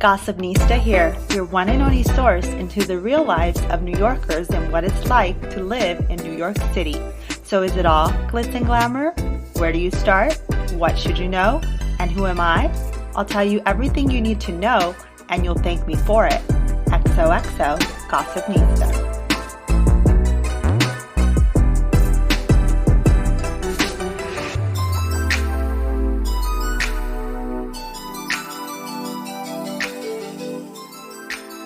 Gossipnista here, your one and only source into the real lives of New Yorkers and what it's like to live in New York City. So is it all glitz and glamour? Where do you start? What should you know? And who am I? I'll tell you everything you need to know, and you'll thank me for it. XOXO Gossipnista.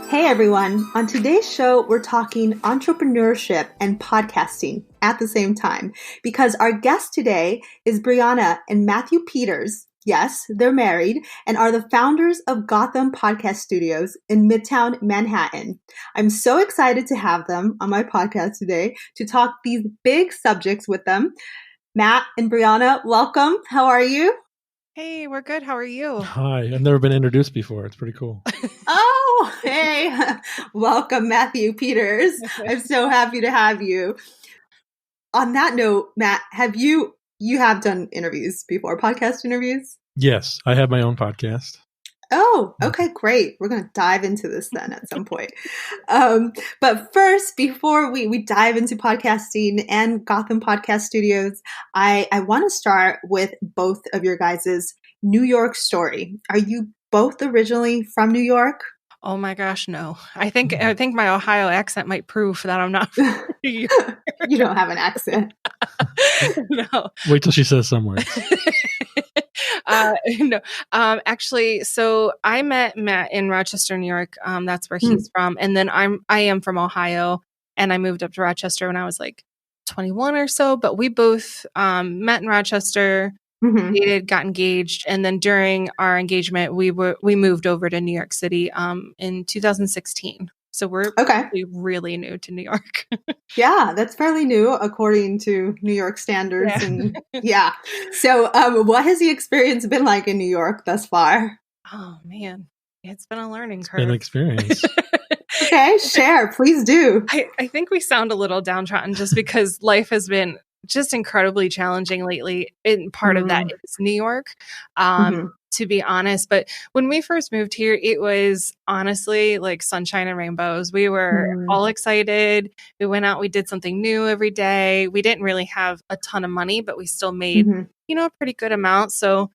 Hey everyone, on today's show, we're talking entrepreneurship and podcasting at the same time because our guest today is Brianna and Matthew Peters. Yes, they're married and are the founders of Gotham Podcast Studios in Midtown Manhattan. I'm so excited to have them on my podcast today to talk these big subjects with them. Matt and Brianna, welcome. How are you? Hey, we're good. How are you? Hi. I've never been introduced before. It's pretty cool. Oh, hey. Welcome, Matthew Peters. I'm so happy to have you. On that note, Matt, you have done interviews before, podcast interviews? Yes, I have my own podcast. Oh, okay, great. We're going to dive into this then at some point. But first, before we dive into podcasting and Gotham Podcast Studios, I want to start with both of your guys' New York story. Are you both originally from New York? Oh my gosh, no. I think my Ohio accent might prove that I'm not from New York. You don't have an accent. No. Wait till she says somewhere. No. Actually, so I met Matt in Rochester, New York. That's where he's from. And then I am from Ohio, and I moved up to Rochester when I was like 21 or so. But we both met in Rochester, dated, got engaged, and then during our engagement, we moved over to New York City in 2016. So we're really new to New York. Yeah, that's fairly new according to New York standards. Yeah. And yeah. So what has the experience been like in New York thus far? Oh, man. It's been a learning curve. It's been an experience. Okay, share. Please do. I think we sound a little downtrodden just because life has been just incredibly challenging lately. And part of that is New York. To be honest. But when we first moved here, it was honestly like sunshine and rainbows. We were all excited. We went out, we did something new every day. We didn't really have a ton of money, but we still made, a pretty good amount. So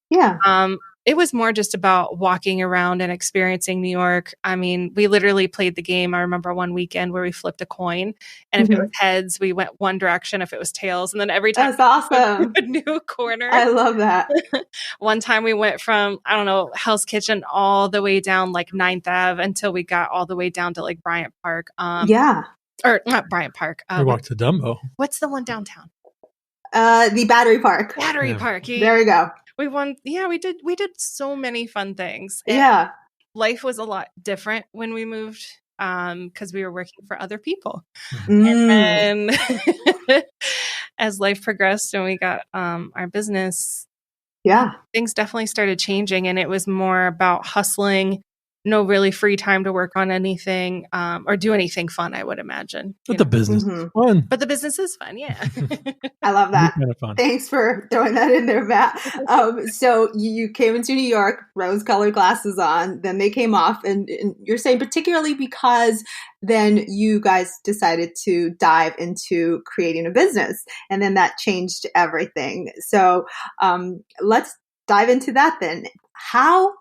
it was more just about walking around and experiencing New York. I mean, we literally played the game. I remember one weekend where we flipped a coin, and if it was heads, we went one direction. If it was tails, and then every time that's awesome. A new corner. I love that. One time we went from, Hell's Kitchen all the way down like 9th Ave until we got all the way down to like Bryant Park. Or not Bryant Park. We walked to Dumbo. What's the one downtown? The Battery Park. Park. Yeah. There we go. We won. Yeah, we did so many fun things. And life was a lot different when we moved because we were working for other people. And then as life progressed and we got our business, things definitely started changing, and it was more about hustling. No really free time to work on anything or do anything fun, I would imagine. But the business is fun. But the business is fun, yeah. I love that. Kind of fun. Thanks for throwing that in there, Matt. So you came into New York, rose-colored glasses on, then they came off, and you're saying particularly because then you guys decided to dive into creating a business, and then that changed everything. So let's dive into that then. How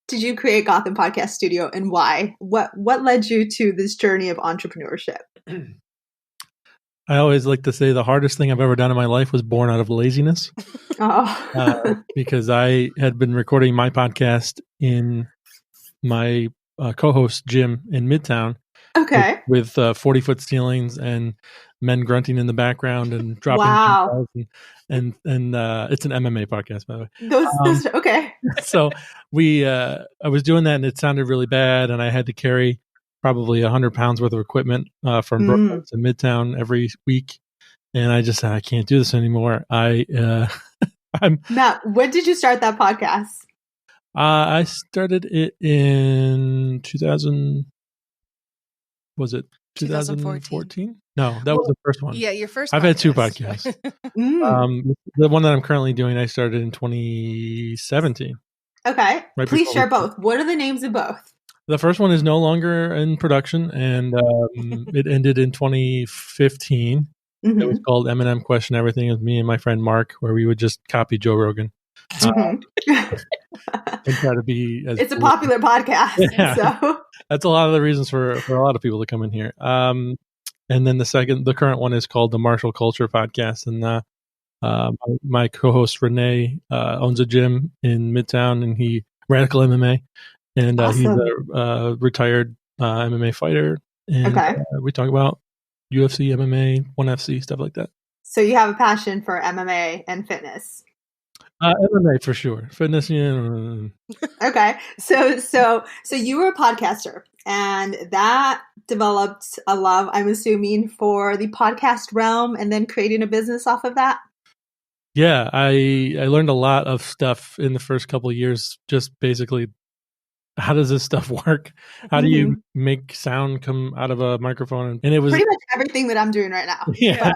did you create Gotham Podcast Studio, and why? What led you to this journey of entrepreneurship? I always like to say the hardest thing I've ever done in my life was born out of laziness. Because I had been recording my podcast in my co-host gym in Midtown. Okay. With 40-foot ceilings and men grunting in the background and dropping. And it's an MMA podcast, by the way. Okay. So I was doing that, and it sounded really bad, and I had to carry probably 100 pounds worth of equipment from Brooklyn to Midtown every week, and I just said, I can't do this anymore. Matt, when did you start that podcast? I started it in 2000. Was it 2014? No, that was the first one. Yeah, your first. I've had two podcasts. The one that I'm currently doing, I started in 2017. Okay. Please share both. What are the names of both? The first one is no longer in production, and it ended in 2015. It was called M&M Question Everything with me and my friend Mark, where we would just copy Joe Rogan. And try to be as it's a popular podcast. Yeah. So That's a lot of the reasons for a lot of people to come in here. And then the current one is called the Martial Culture Podcast. And my co-host Renee owns a gym in Midtown, and he Radical MMA, and awesome. He's a retired MMA fighter. And we talk about UFC, MMA, 1FC, stuff like that. So you have a passion for MMA and fitness. MMA for sure. Fitness, yeah. Okay. So you were a podcaster, and that developed a love, I'm assuming, for the podcast realm, and then creating a business off of that. Yeah, I learned a lot of stuff in the first couple of years, just basically how does this stuff work? How do you make sound come out of a microphone? And it was pretty much everything that I'm doing right now. Yeah.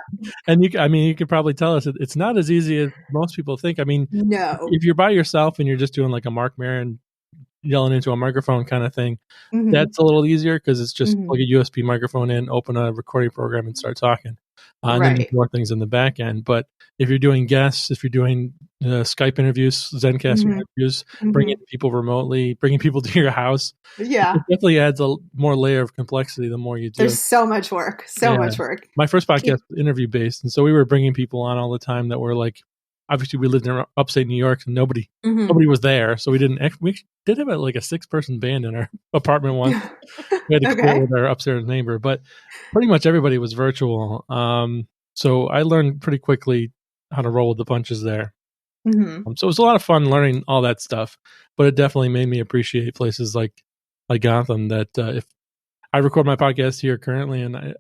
And you could probably tell us it's not as easy as most people think. I mean, no. If you're by yourself and you're just doing like a Mark Maron yelling into a microphone kind of thing, that's a little easier because it's just plug a USB microphone in, open a recording program, and start talking. And then there's more things in the back end. But if you're doing guests, if you're doing Skype interviews, Zencastr interviews, bringing people remotely, bringing people to your house, it definitely adds a more layer of complexity the more you do. There's so much work. Much work. My first podcast was interview based, and so we were bringing people on all the time that were like, obviously we lived in upstate New York, and nobody was there, so we did have like a 6-person band in our apartment once. We had to quit with our upstairs neighbor, but pretty much everybody was virtual. So I learned pretty quickly how to roll with the punches there. So it was a lot of fun learning all that stuff, but it definitely made me appreciate places like Gotham. That if I record my podcast here currently, and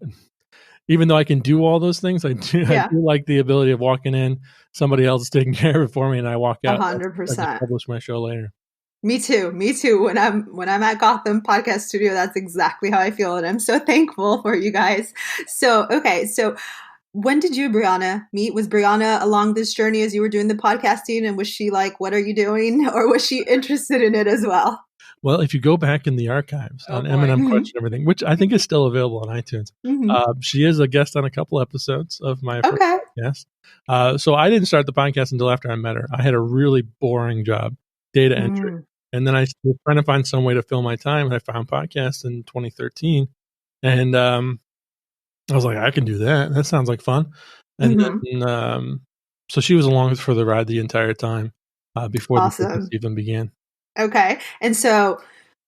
even though I can do all those things, I do like the ability of walking in, somebody else is taking care of it for me, and I walk out. 100%. I publish my show later. Me too. When I'm at Gotham Podcast Studio, that's exactly how I feel, and I'm so thankful for you guys. So when did you and Brianna meet? Was Brianna along this journey as you were doing the podcasting, and was she like, "What are you doing?" or was she interested in it as well? Well, if you go back in the archives on M&M Question Everything, which I think is still available on iTunes, she is a guest on a couple episodes of my first podcast. So I didn't start the podcast until after I met her. I had a really boring job, data entry. And then I was trying to find some way to fill my time, and I found podcasts in 2013. And I was like, I can do that. That sounds like fun. And then, so she was along for the ride the entire time before the business even began. Okay. And so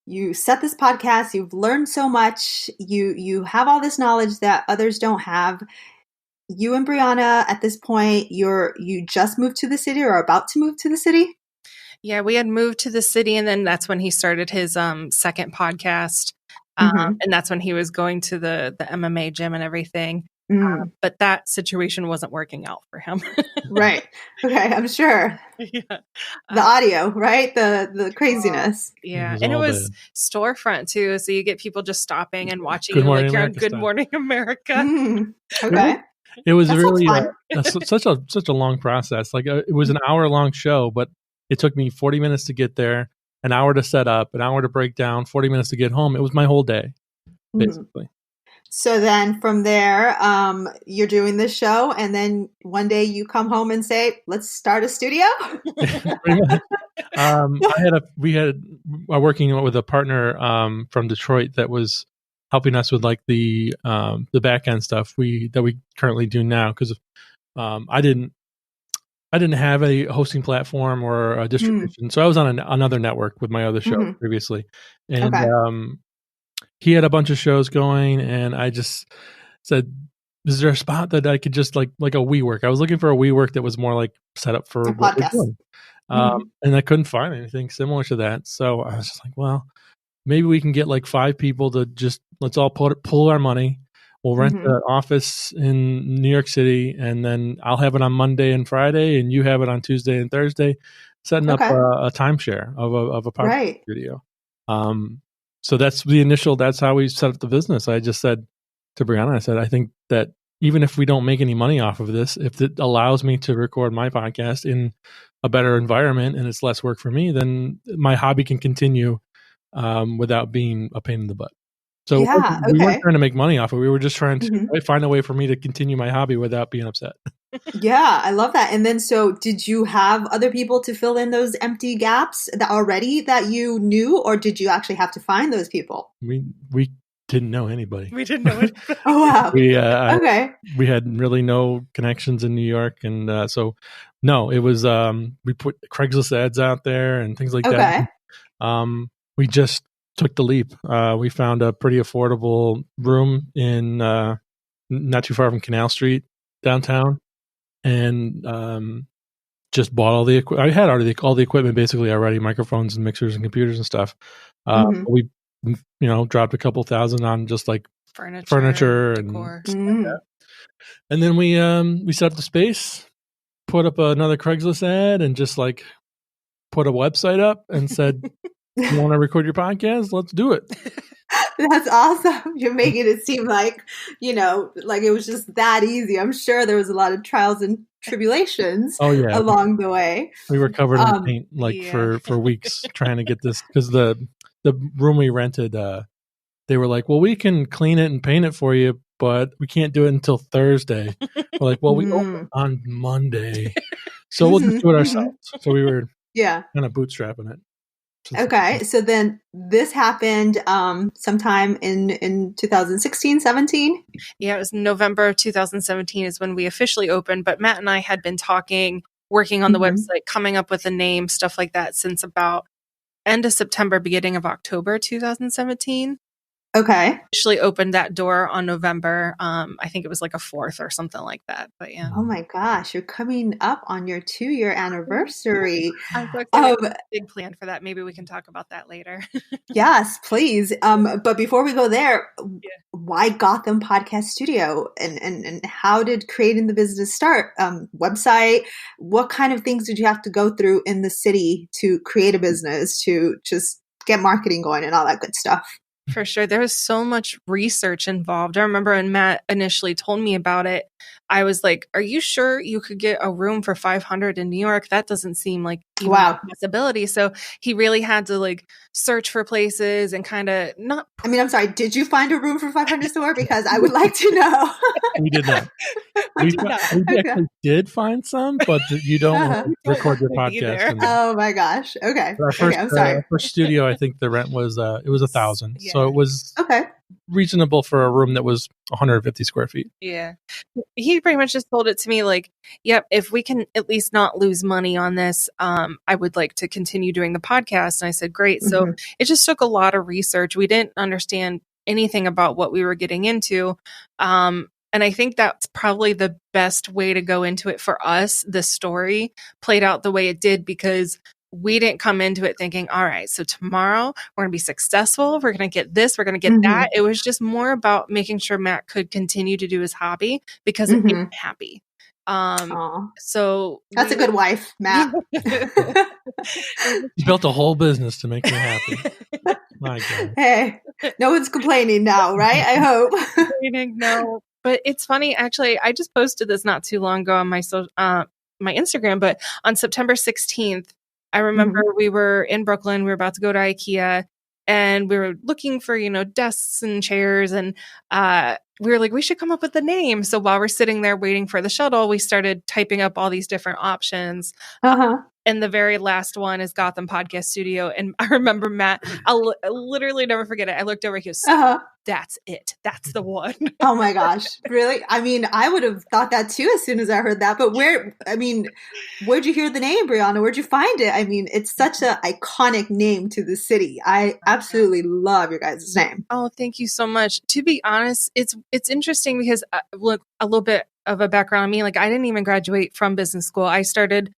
you set this podcast, you've learned so much, you have all this knowledge that others don't have. You and Brianna, at this point, you just moved to the city or are about to move to the city? Yeah, we had moved to the city, and then that's when he started his second podcast. And that's when he was going to the MMA gym and everything. But that situation wasn't working out for him. Right. Okay, I'm sure. The audio, right? The craziness. And it was storefront too. So you get people just stopping and watching Good you Morning like you're on America Good style. Morning America. Okay. It was That really sounds such a long process. Like it was an hour-long show, but it took me 40 minutes to get there, an hour to set up, an hour to break down, 40 minutes to get home. It was my whole day, basically. So then from there, you're doing this show, and then one day you come home and say, let's start a studio? We had working with a partner from Detroit that was helping us with like the back end stuff that we currently do now, because I didn't have a hosting platform or a distribution. So I was on another network with my other show previously. And he had a bunch of shows going, and I just said, is there a spot that I could just like a WeWork? I was looking for a WeWork that was more like set up for what we're doing. And I couldn't find anything similar to that. So I was just like, well, maybe we can get like 5 people to just, let's all pull our money. We'll rent an office in New York City, and then I'll have it on Monday and Friday, and you have it on Tuesday and Thursday, setting up a timeshare of a podcast studio. So that's how we set up the business. I just said to Brianna, I think that even if we don't make any money off of this, if it allows me to record my podcast in a better environment and it's less work for me, then my hobby can continue without being a pain in the butt. So Yeah, we weren't okay. trying to make money off it. We were just trying to find a way for me to continue my hobby without being upset. Yeah, I love that. And then, so did you have other people to fill in those empty gaps that you knew, or did you actually have to find those people? We didn't know anybody. We didn't know it. Oh, wow. Okay. We had really no connections in New York, and so no, it was we put Craigslist ads out there and things like that. We just took the leap. We found a pretty affordable room in not too far from Canal Street downtown, and just bought all the equipment. I had all the equipment basically already, microphones and mixers and computers and stuff. We dropped a couple thousand on just like furniture and and then we set up the space, put up another Craigslist ad, and just like put a website up and said, "You want to record your podcast? Let's do it." That's awesome. You're making it seem like, like it was just that easy. I'm sure there was a lot of trials and tribulations along the way. We were covered in paint for weeks trying to get this, because the room we rented, they were like, "Well, we can clean it and paint it for you, but we can't do it until Thursday." We're like, "Well, we open on Monday, so we'll just do it ourselves." So we were kind of bootstrapping it. Okay, so then this happened sometime in 2016, 17? Yeah, it was November of 2017 is when we officially opened, but Matt and I had been working on the website, coming up with a name, stuff like that, since about end of September, beginning of October 2017. Okay. Officially opened that door on November. I think it was like a 4th or something like that. But yeah. Oh my gosh, you're coming up on your 2-year anniversary. I'm so excited. Big plan for that. Maybe we can talk about that later. Yes, please. But before we go there, why Gotham Podcast Studio, and how did creating the business start? Website, what kind of things did you have to go through in the city to create a business, to just get marketing going and all that good stuff? For sure. There was so much research involved. I remember when Matt initially told me about it, I was like, "Are you sure you could get a room for $500 in New York? That doesn't seem like even a possibility." So he really had to like search for places and kind of not. I mean, I'm sorry. Did you find a room for $500 somewhere? Because I would like to know. We did not. We actually did find some, but you don't record your podcast. Oh my gosh. Okay. I'm sorry. Our first studio, I think the rent was it was $1,000, so it was reasonable for a room that was 150 square feet. Yeah, he pretty much just told it to me like, "Yep, if we can at least not lose money on this, I would like to continue doing the podcast." And I said, "Great." So it just took a lot of research. We didn't understand anything about what we were getting into. And I think that's probably the best way to go into it for us. The story played out the way it did because we didn't come into it thinking, all right, so tomorrow we're going to be successful. We're going to get this. We're going to get that. It was just more about making sure Matt could continue to do his hobby because it made him happy. So that's a good wife, Matt. He built a whole business to make me happy. My God. Hey, no one's complaining now, right? I hope. No. But it's funny, actually, I just posted this not too long ago on my Instagram, but on September 16th, I remember we were in Brooklyn, we were about to go to IKEA, and we were looking for, desks and chairs, and we were like, we should come up with a name. So while we're sitting there waiting for the shuttle, we started typing up all these different options. And the very last one is Gotham Podcast Studio. And I remember Matt, I'll literally never forget it. I looked over, he goes, "That's it. That's the one." Oh my gosh. Really? I mean, I would have thought that too as soon as I heard that. But where'd you hear the name, Brianna? Where'd you find it? I mean, it's such an iconic name to the city. I absolutely love your guys' name. Oh, thank you so much. To be honest, it's interesting because look, a little bit of a background on me, like I didn't even graduate from business school. I started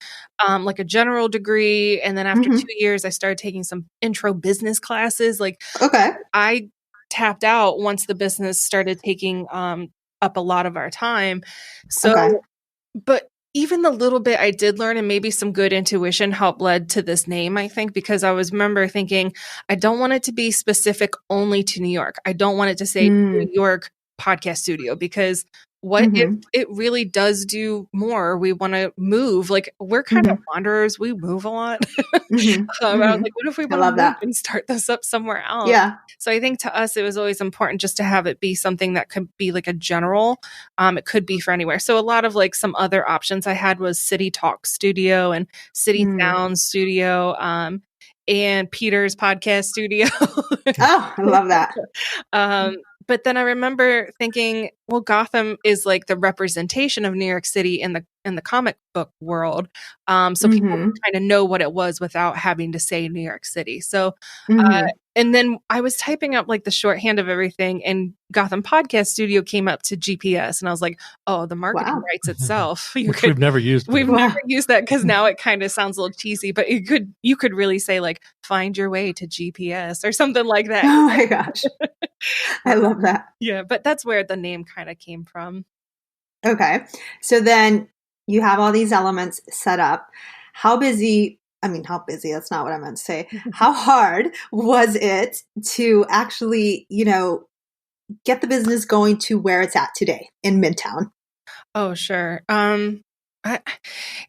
like a general degree, and then after 2 years I started taking some intro business classes. Like I tapped out once the business started taking up a lot of our time. So but even the little bit I did learn and maybe some good intuition helped led to this name, I think, because I remember thinking, I don't want it to be specific only to New York. I don't want it to say New York Podcast Studio, because what if it really does do more? We want to move. Like, we're kind of wanderers. We move a lot. I was like, what if we want to move and start this up somewhere else? Yeah. So I think to us, it was always important just to have it be something that could be like a general. It could be for anywhere. So a lot of like some other options I had was City Talk Studio and City Sound Studio, and Peter's podcast studio. Oh, I love that. But then I remember thinking, well, Gotham is like the representation of New York City in the comic book world. So people kind of know what it was without having to say New York City. So, and then I was typing up like the shorthand of everything, and Gotham Podcast Studio came up to GPS, and I was like, oh, the marketing writes itself. We've never used. We've never used that, because now it kind of sounds a little cheesy, but you could really say like, find your way to GPS or something like that. Oh my gosh. I love that. Yeah, but that's where the name kind of came from. Okay. So then you have all these elements set up. How busy, that's not what I meant to say. How hard was it to actually, get the business going to where it's at today in Midtown? Oh, sure.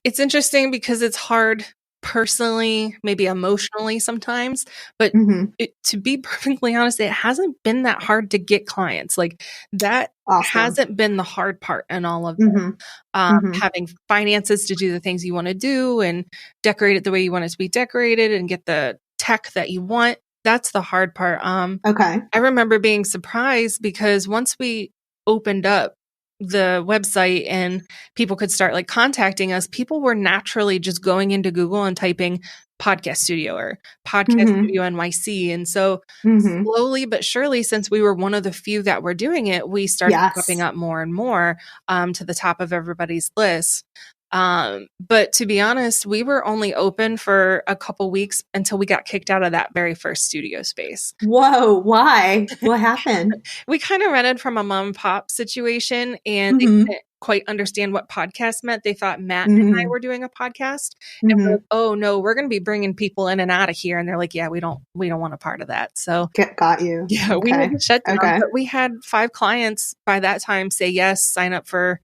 It's interesting because it's hard personally, maybe emotionally sometimes, but to be perfectly honest, it hasn't been that hard to get clients. Like, that hasn't been the hard part in all of this. Having finances to do the things you want to do and decorate it the way you want it to be decorated and get the tech that you want. That's the hard part. Okay. I remember being surprised because once we opened up the website and people could start like contacting us, people were naturally just going into Google and typing podcast studio or podcast studio NYC. And so slowly but surely, since we were one of the few that were doing it, we started popping up more and more to the top of everybody's list. But to be honest, we were only open for a couple weeks until we got kicked out of that very first studio space. Whoa, why? What happened? We kind of rented from a mom and pop situation, and they didn't quite understand what podcast meant. They thought Matt and I were doing a podcast, and we're like, oh no, we're going to be bringing people in and out of here. And they're like, yeah, we don't want a part of that. So got you. Yeah, we had to shut down. But we had 5 clients by that time say yes, sign up for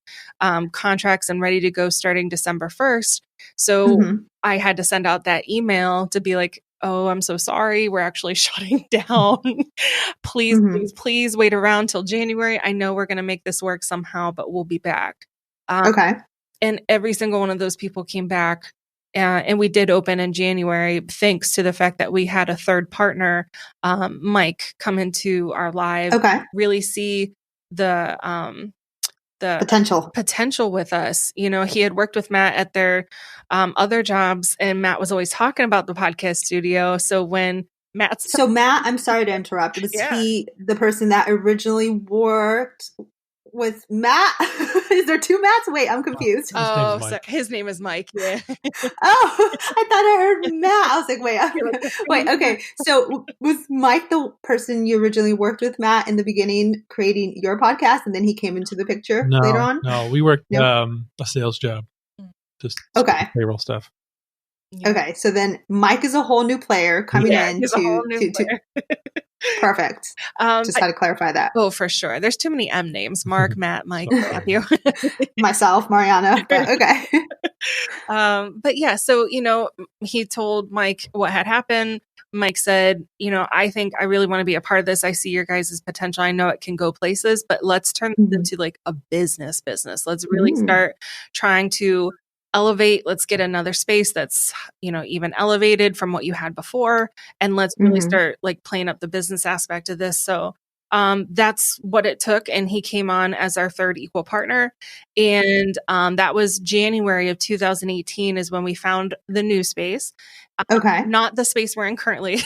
contracts and ready to go starting December 1st. So I had to send out that email to be like, oh, I'm so sorry. We're actually shutting down. Please wait around till January. I know we're going to make this work somehow, but we'll be back. And every single one of those people came back. And we did open in January, thanks to the fact that we had a third partner, Mike, come into our live, really see the potential with us. He had worked with Matt at their other jobs, and Matt was always talking about the podcast studio. So when Matt, I'm sorry to interrupt. Was he the person that originally worked with Matt? Is there 2 Matts? Wait, I'm confused. His name is Mike. Yeah. Oh, I thought I heard Matt. I was like, wait, okay. So was Mike the person you originally worked with, Matt, in the beginning, creating your podcast, and then he came into the picture later on? No, we worked a sales job, just payroll stuff. Yeah. Okay, so then Mike is a whole new player coming in to perfect. Just had to clarify that. Oh, for sure. There's too many M names: Mark, Matt, Mike, Matthew, myself, Mariana. But okay. But yeah, so he told Mike what had happened. Mike said, I think I really want to be a part of this. I see your guys' potential. I know it can go places, but let's turn this into like a business. Let's really start trying to elevate. Let's get another space that's, even elevated from what you had before. And let's really start like playing up the business aspect of this. So that's what it took. And he came on as our third equal partner. And that was January of 2018 is when we found the new space. Not the space we're in currently.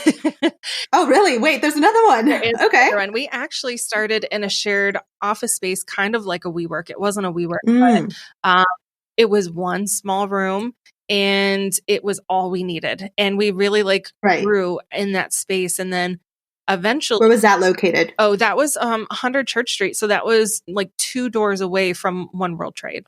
Oh, really? Wait, there's another one. And we actually started in a shared office space, kind of like a WeWork. It wasn't a WeWork, but it was one small room, and it was all we needed. And we really grew in that space. And then eventually, where was that located? Oh, that was 100 Church Street. So that was like 2 doors away from One World Trade.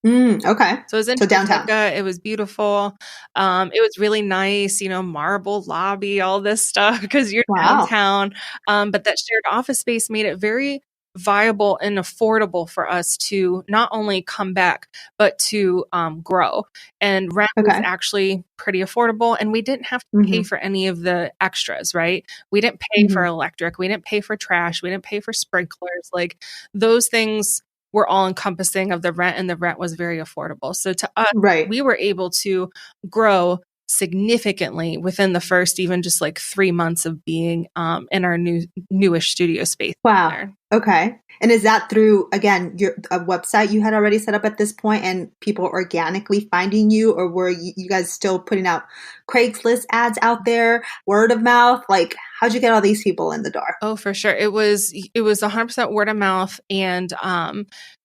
Okay. So it was in downtown. It was beautiful. It was really nice, marble lobby, all this stuff because you're downtown. But that shared office space made it very viable and affordable for us to not only come back, but to grow. And rent was actually pretty affordable, and we didn't have to pay for any of the extras, right? We didn't pay for electric. We didn't pay for trash. We didn't pay for sprinklers. Like those things were all encompassing of the rent, and the rent was very affordable. So to us, we were able to grow significantly within the first even just like 3 months of being in our newish studio space. Wow. There. Okay. And is that through, again, a website you had already set up at this point and people organically finding you, or were you guys still putting out Craigslist ads out there, word of mouth? Like, how'd you get all these people in the door? Oh, for sure. It was 100% word of mouth. And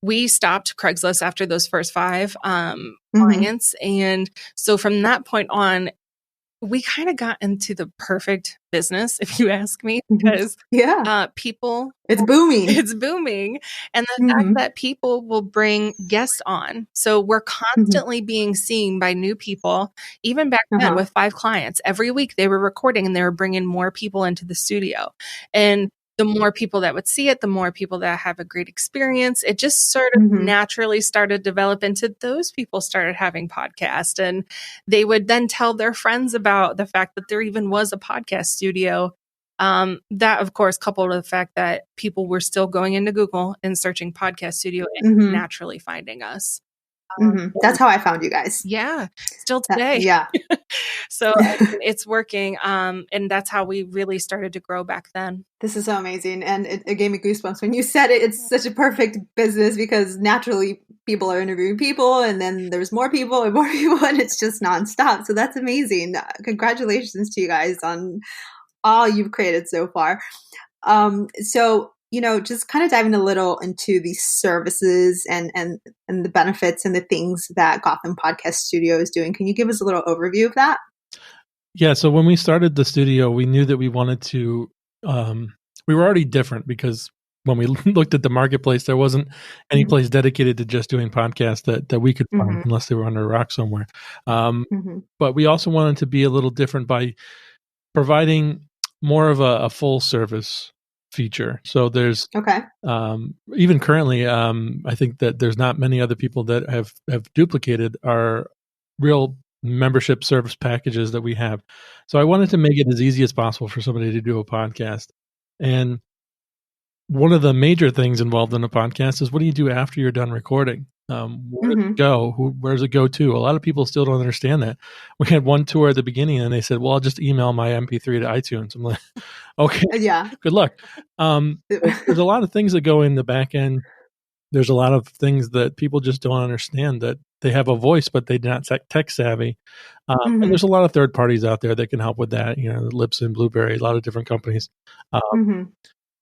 we stopped Craigslist after those first 5 clients. And so from that point on, we kind of got into the perfect business, if you ask me, because people, it's booming. It's booming. And the fact that people will bring guests on. So we're constantly being seen by new people, even back then with 5 clients. Every week they were recording and they were bringing more people into the studio. And the more people that would see it, the more people that have a great experience. It just sort of naturally started to develop into those people started having podcasts, and they would then tell their friends about the fact that there even was a podcast studio. That, of course, coupled with the fact that people were still going into Google and searching podcast studio and naturally finding us. That's how I found you guys. Yeah, still today. Yeah. So it's working. And that's how we really started to grow back then. This is so amazing. And it gave me goosebumps when you said it. It's such a perfect business because naturally people are interviewing people and then there's more people and it's just nonstop. So that's amazing. Congratulations to you guys on all you've created so far. So, just kind of diving a little into the services and the benefits and the things that Gotham Podcast Studio is doing. Can you give us a little overview of that? Yeah. So when we started the studio, we knew that we wanted to, we were already different because when we looked at the marketplace, there wasn't any place dedicated to just doing podcasts that we could find unless they were under a rock somewhere. But we also wanted to be a little different by providing more of a full service feature. So there's even currently, I think that there's not many other people that have duplicated our real membership service packages that we have. So I wanted to make it as easy as possible for somebody to do a podcast. And one of the major things involved in a podcast is what do you do after you're done recording? Where does it go? Where does it go to? A lot of people still don't understand that. We had one tour at the beginning and they said, well, I'll just email my MP3 to iTunes. I'm like, okay, good luck. There's a lot of things that go in the back end. There's a lot of things that people just don't understand, that they have a voice, but they're not tech savvy. And there's a lot of third parties out there that can help with that. Libsyn, Blueberry, a lot of different companies.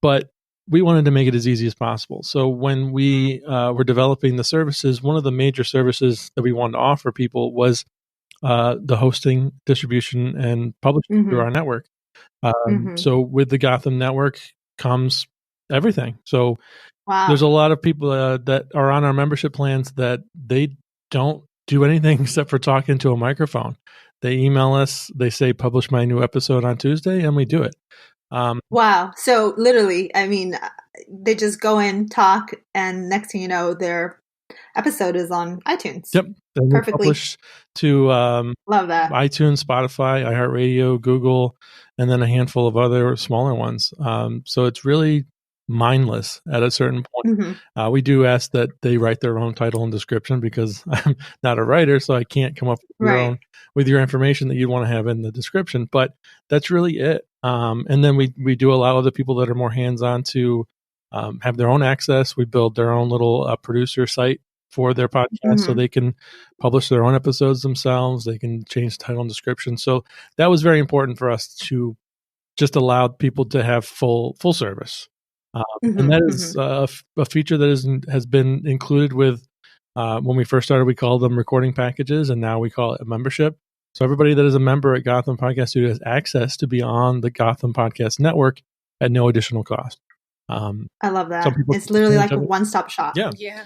But we wanted to make it as easy as possible. So when we were developing the services, one of the major services that we wanted to offer people was the hosting, distribution, and publishing through our network. So with the Gotham network comes everything. So there's a lot of people that are on our membership plans that they don't do anything except for talk into a microphone. They email us, they say, publish my new episode on Tuesday, and we do it. Wow. So literally, I mean, they just go in, talk, and next thing you know, their episode is on iTunes. Yep. Then perfectly. We publish to love that. iTunes, Spotify, iHeartRadio, Google, and then a handful of other smaller ones. So it's really mindless at a certain point. We do ask that they write their own title and description because I'm not a writer, so I can't come up with your information that you want to have in the description. But that's really it. And then we do allow other people that are more hands-on to have their own access. We build their own little producer site for their podcast so they can publish their own episodes themselves. They can change the title and description. So that was very important for us to just allow people to have full service. And that is a feature that has been included with when we first started, we called them recording packages, and now we call it a membership. So everybody that is a member at Gotham Podcast Studio has access to be on the Gotham Podcast Network at no additional cost. I love that. It's literally like a one-stop shop. Yeah.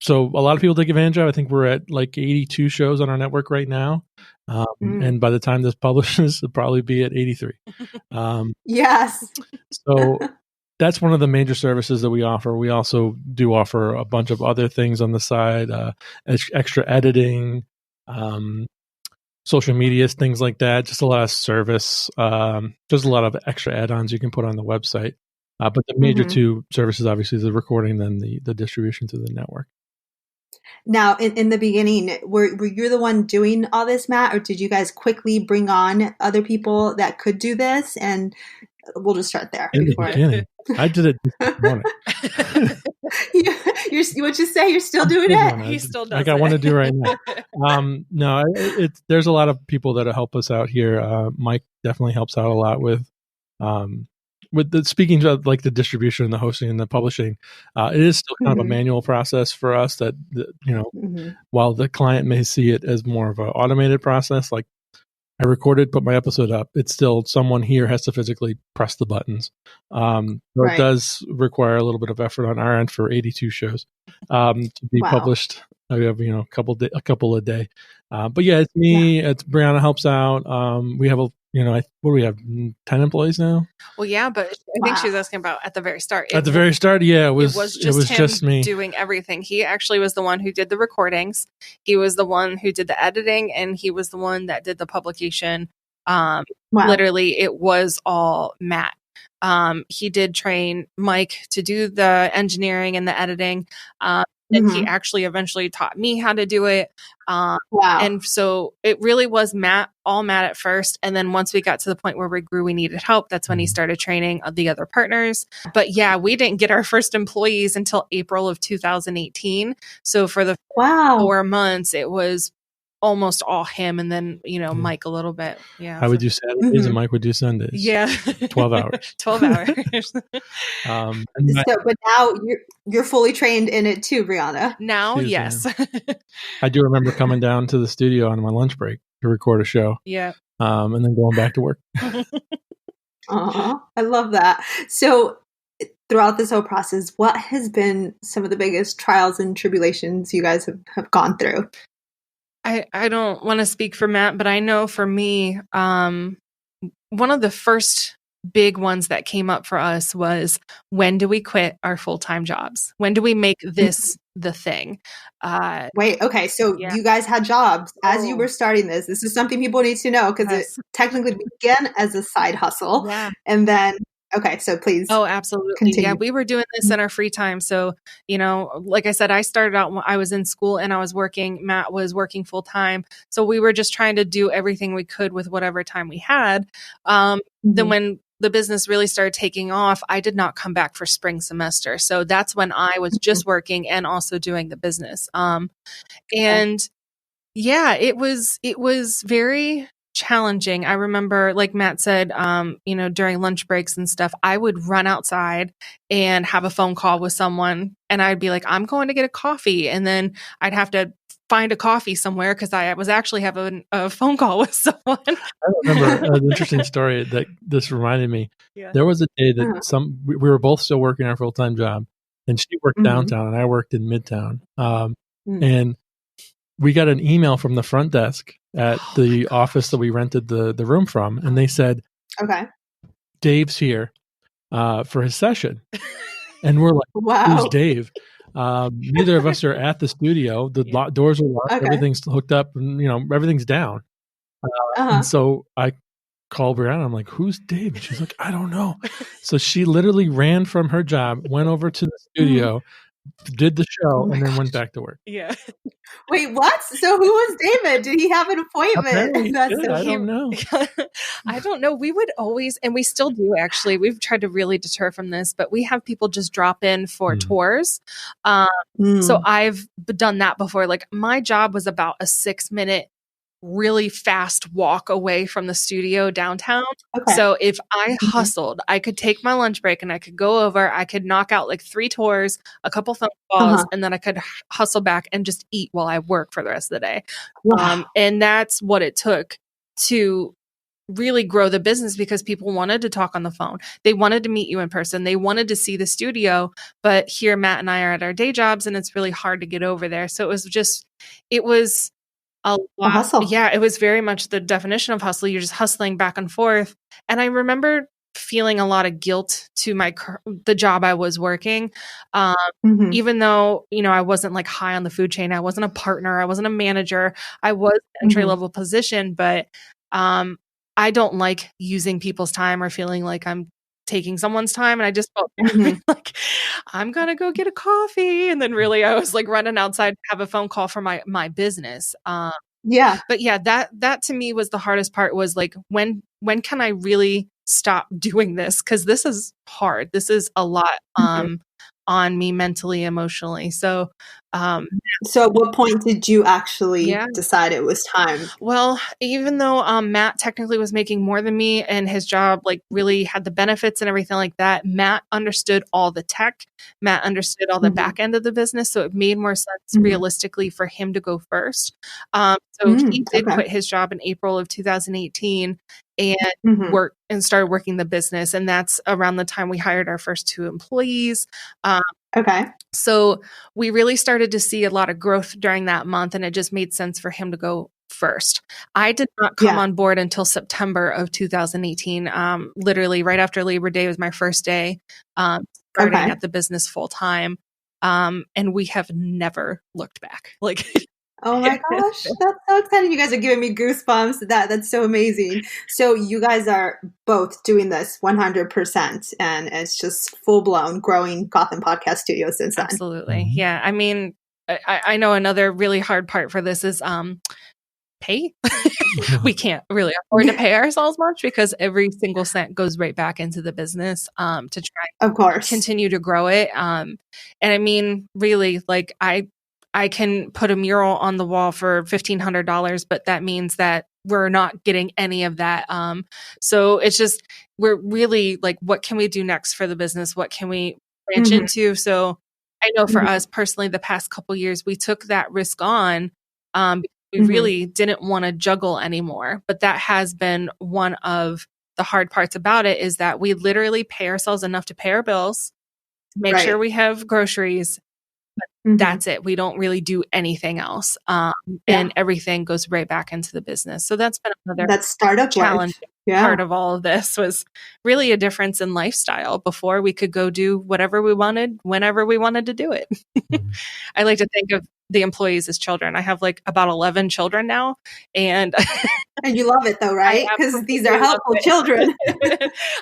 So a lot of people take advantage of it. I think we're at like 82 shows on our network right now. And by the time this publishes, it'll probably be at 83. Yes. So that's one of the major services that we offer. We also do offer a bunch of other things on the side, extra editing, social medias, things like that. Just a lot of service. There's a lot of extra add-ons you can put on the website. But the major two services, obviously, is the recording, then the distribution to the network. Now, in the beginning, were you the one doing all this, Matt, or did you guys quickly bring on other people that could do this? And we'll just start there. In the beginning, I did it this morning. What'd you say? You're still doing it? He still does. I got one to do right now. No, there's a lot of people that help us out here. Mike definitely helps out a lot with the speaking of like the distribution and the hosting and the publishing. It is still kind of a manual process for us that while the client may see it as more of an automated process, like I recorded, put my episode up, it's still someone here has to physically press the buttons. It does require a little bit of effort on our end for 82 shows to be published. We have a couple a day. But yeah, it's me. It's Brianna helps out. We have what do we have? 10 employees now? Well, yeah, but I think she was asking about at the very start. At the very start, yeah, it was just me doing everything. He actually was the one who did the recordings. He was the one who did the editing, and he was the one that did the publication. Literally, it was all Matt. He did train Mike to do the engineering and the editing. And he actually eventually taught me how to do it. And so it really was all Matt at first. And then once we got to the point where we grew, we needed help. That's when he started training the other partners. But yeah, we didn't get our first employees until April of 2018. So for the 4 months, it was almost all him, and then Mike a little bit. Yeah, I would do Saturdays and Mike would do Sundays. Yeah, 12 hours. 12 hours. But now you're fully trained in it too, Brianna. Now, yes. I do remember coming down to the studio on my lunch break to record a show. Yeah, and then going back to work. I love that. So throughout this whole process, what has been some of the biggest trials and tribulations you guys have gone through? I don't want to speak for Matt, but I know for me, one of the first big ones that came up for us was, when do we quit our full-time jobs? When do we make this the thing? Wait, okay. So you guys had jobs as you were starting this. This is something people need to know because it technically began as a side hustle. Yeah. And then okay, so please. Oh, absolutely. Continue. Yeah, we were doing this in our free time. So, like I said, I started out when I was in school and I was working. Matt was working full time. So we were just trying to do everything we could with whatever time we had. Then when the business really started taking off, I did not come back for spring semester. So that's when I was just working and also doing the business. And yeah, it was very challenging. I remember, like Matt said, during lunch breaks and stuff, I would run outside and have a phone call with someone, and I'd be like, I'm going to get a coffee. And then I'd have to find a coffee somewhere because I was actually having a phone call with someone. I remember an interesting story that this reminded me. Yeah. There was a day that we were both still working our full-time job, and she worked downtown and I worked in Midtown. And we got an email from the front desk at the office that we rented the room from, and they said, "Okay, Dave's here for his session." And we're like, "Wow, who's Dave?" Neither of us are at the studio. The doors are locked. Okay. Everything's hooked up, and everything's down. And so I call Brianna. I'm like, "Who's Dave?" And she's like, "I don't know." So she literally ran from her job, went over to the studio, did the show, and then went back to work. Yeah. Wait, what? So who was David? Did he have an appointment? I don't know. I don't know. We would always, and we still do actually, we've tried to really deter from this, but we have people just drop in for tours. So I've done that before. Like, my job was about a 6-minute really fast walk away from the studio downtown. Okay. So if I hustled, I could take my lunch break and I could go over, I could knock out like 3 tours, a couple phone calls, and then I could hustle back and just eat while I work for the rest of the day. Wow. And that's what it took to really grow the business, because people wanted to talk on the phone. They wanted to meet you in person. They wanted to see the studio, but here Matt and I are at our day jobs and it's really hard to get over there. So it was a hustle. Yeah, it was very much the definition of hustle. You're just hustling back and forth. And I remember feeling a lot of guilt to the job I was working. Even though, I wasn't like high on the food chain, I wasn't a partner, I wasn't a manager, I was an entry level position, but I don't like using people's time or feeling like I'm taking someone's time. And I just felt like I'm going to go get a coffee. And then really I was like running outside to have a phone call for my business. But yeah, that to me was the hardest part, was like, when can I really stop doing this? Cause this is hard. This is a lot, on me mentally, emotionally. So at what point did you actually decide it was time? Well, even though Matt technically was making more than me and his job like really had the benefits and everything like that, Matt understood all the tech. Matt understood all the back end of the business. So it made more sense realistically for him to go first. So he did quit his job in April of 2018 and started working the business. And that's around the time we hired our first 2 employees. So we really started to see a lot of growth during that month, and it just made sense for him to go first. I did not come on board until September of 2018. Literally right after Labor Day was my first day starting at the business full time. And we have never looked back. Like, oh my gosh, that's so exciting. You guys are giving me goosebumps. That's so amazing. So you guys are both doing this 100%, and it's just full blown growing Gotham Podcast Studio since then. Absolutely. Yeah. I mean, I know another really hard part for this is pay. We can't really afford to pay ourselves much because every single cent goes right back into the business to try continue to grow it. And I mean, really, like I can put a mural on the wall for $1,500, but that means that we're not getting any of that. So it's just, we're really like, what can we do next for the business? What can we branch into? So I know for us personally, the past couple of years, we took that risk on. We really didn't want to juggle anymore, but that has been one of the hard parts about it, is that we literally pay ourselves enough to pay our bills, make sure we have groceries. But that's it. We don't really do anything else. And everything goes right back into the business. So that's been another startup challenge. Part of all of this was really a difference in lifestyle. Before, we could go do whatever we wanted, whenever we wanted to do it. I like to think of the employees as children. I have like about 11 children now. And you love it though, right? Because these are helpful children.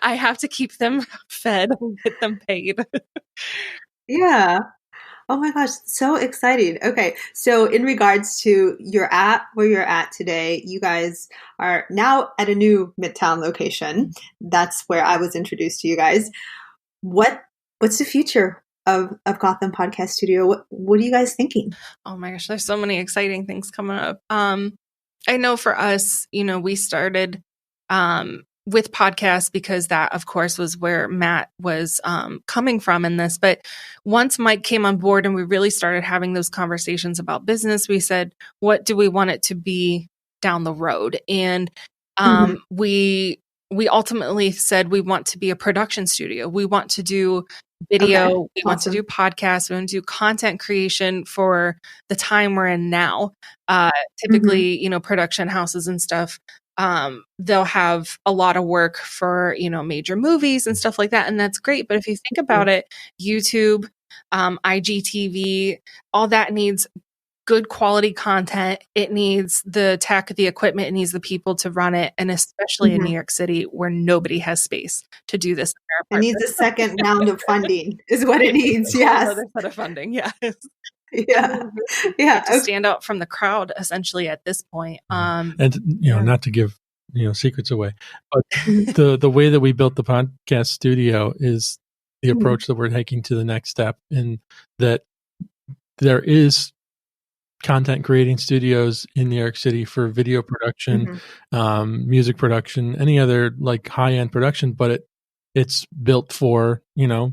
I have to keep them fed and get them paid. Yeah. Oh my gosh, so exciting. Okay, so in regards to where you're at today, you guys are now at a new Midtown location. That's where I was introduced to you guys. What's the future of Gotham Podcast Studio? What are you guys thinking? Oh my gosh, there's so many exciting things coming up. I know for us, we started with podcasts because that, of course, was where Matt was coming from in this. But once Mike came on board and we really started having those conversations about business, we said, what do we want it to be down the road? And we ultimately said we want to be a production studio. We want to do video. We want to do podcasts. We want to do content creation for the time we're in now. Typically, production houses and stuff, they'll have a lot of work for, major movies and stuff like that. And that's great. But if you think about it, YouTube, IGTV, all that needs good quality content. It needs the tech, the equipment, it needs the people to run it. And especially in New York City, where nobody has space to do this. It needs a second round of funding is what it needs. Yes. Another set of funding. Yes. Yeah. To stand out from the crowd essentially at this point. And not to give secrets away, but the way that we built the podcast studio is the approach that we're taking to the next step, in that there is content creating studios in New York City for video production, music production, any other like high end production, but it's built for the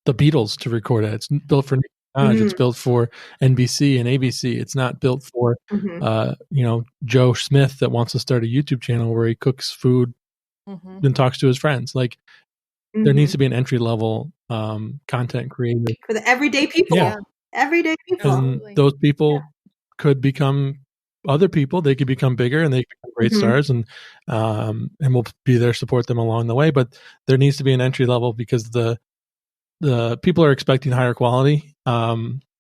Beatles to record it. It's built for it's built for NBC and ABC. It's not built for Joe Smith that wants to start a YouTube channel where he cooks food and talks to his friends. Like there needs to be an entry level content creator for the everyday people. Yeah. Everyday people. And those people could become other people. They could become bigger and they could become great stars, and we'll be there to support them along the way. But there needs to be an entry level because the people are expecting higher quality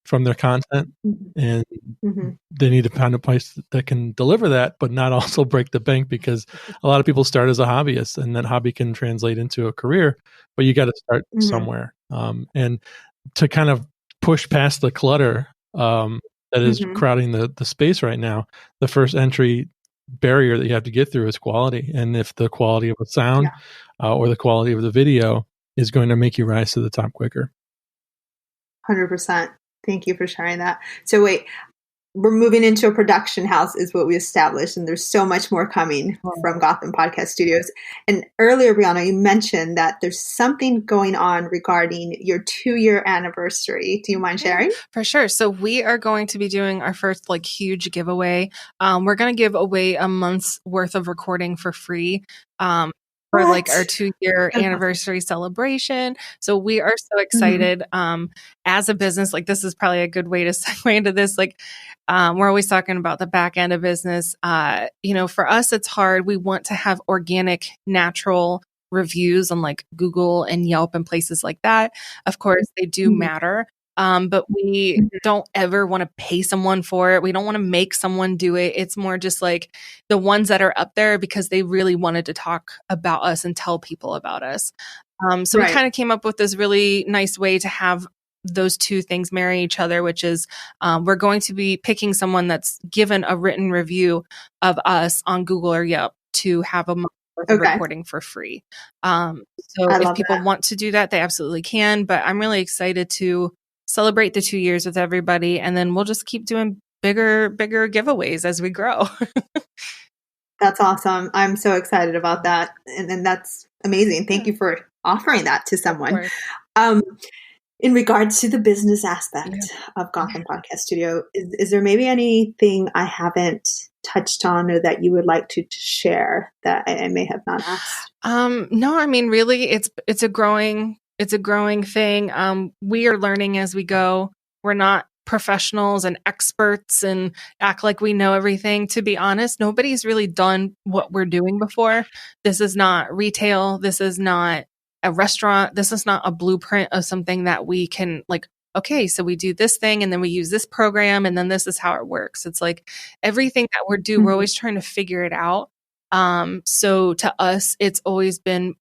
from their content, and they need to find a place that can deliver that, but not also break the bank, because a lot of people start as a hobbyist, and that hobby can translate into a career, but you got to start somewhere. And to kind of push past the clutter that is crowding the space right now, the first entry barrier that you have to get through is quality. And if the quality of the sound or the quality of the video is going to make you rise to the top quicker. 100%. Thank you for sharing that. So wait, we're moving into a production house is what we established, and there's so much more coming from Gotham Podcast Studios. And earlier, Brianna, you mentioned that there's something going on regarding your 2-year anniversary. Do you mind sharing? For sure. So we are going to be doing our first huge giveaway. We're going to give away a month's worth of recording for free. For our 2-year anniversary celebration. So we are so excited. As a business, this is probably a good way to segue into this. We're always talking about the back end of business. For us, it's hard. We want to have organic, natural reviews on Google and Yelp and places like that. Of course, they do matter. But we don't ever want to pay someone for it. We don't want to make someone do it. It's more just the ones that are up there because they really wanted to talk about us and tell people about us. So we kind of came up with this really nice way to have those two things marry each other, which is we're going to be picking someone that's given a written review of us on Google or Yelp to have a month worth of recording for free. So if people want to do that, they absolutely can. But I'm really excited to celebrate the 2 years with everybody, and then we'll just keep doing bigger giveaways as we grow. That's awesome. I'm so excited about that. And that's amazing. Thank you for offering that to someone. In regards to the business aspect of Gotham Podcast Studio, is there maybe anything I haven't touched on or that you would like to share that I may have not asked? No, I mean, really, it's a growing thing. We are learning as we go. We're not professionals and experts and act like we know everything. To be honest, nobody's really done what we're doing before. This is not retail. This is not a restaurant. This is not a blueprint of something that we can okay, so we do this thing and then we use this program and then this is how it works. It's everything that we're doing, we're always trying to figure it out. So to us, it's always been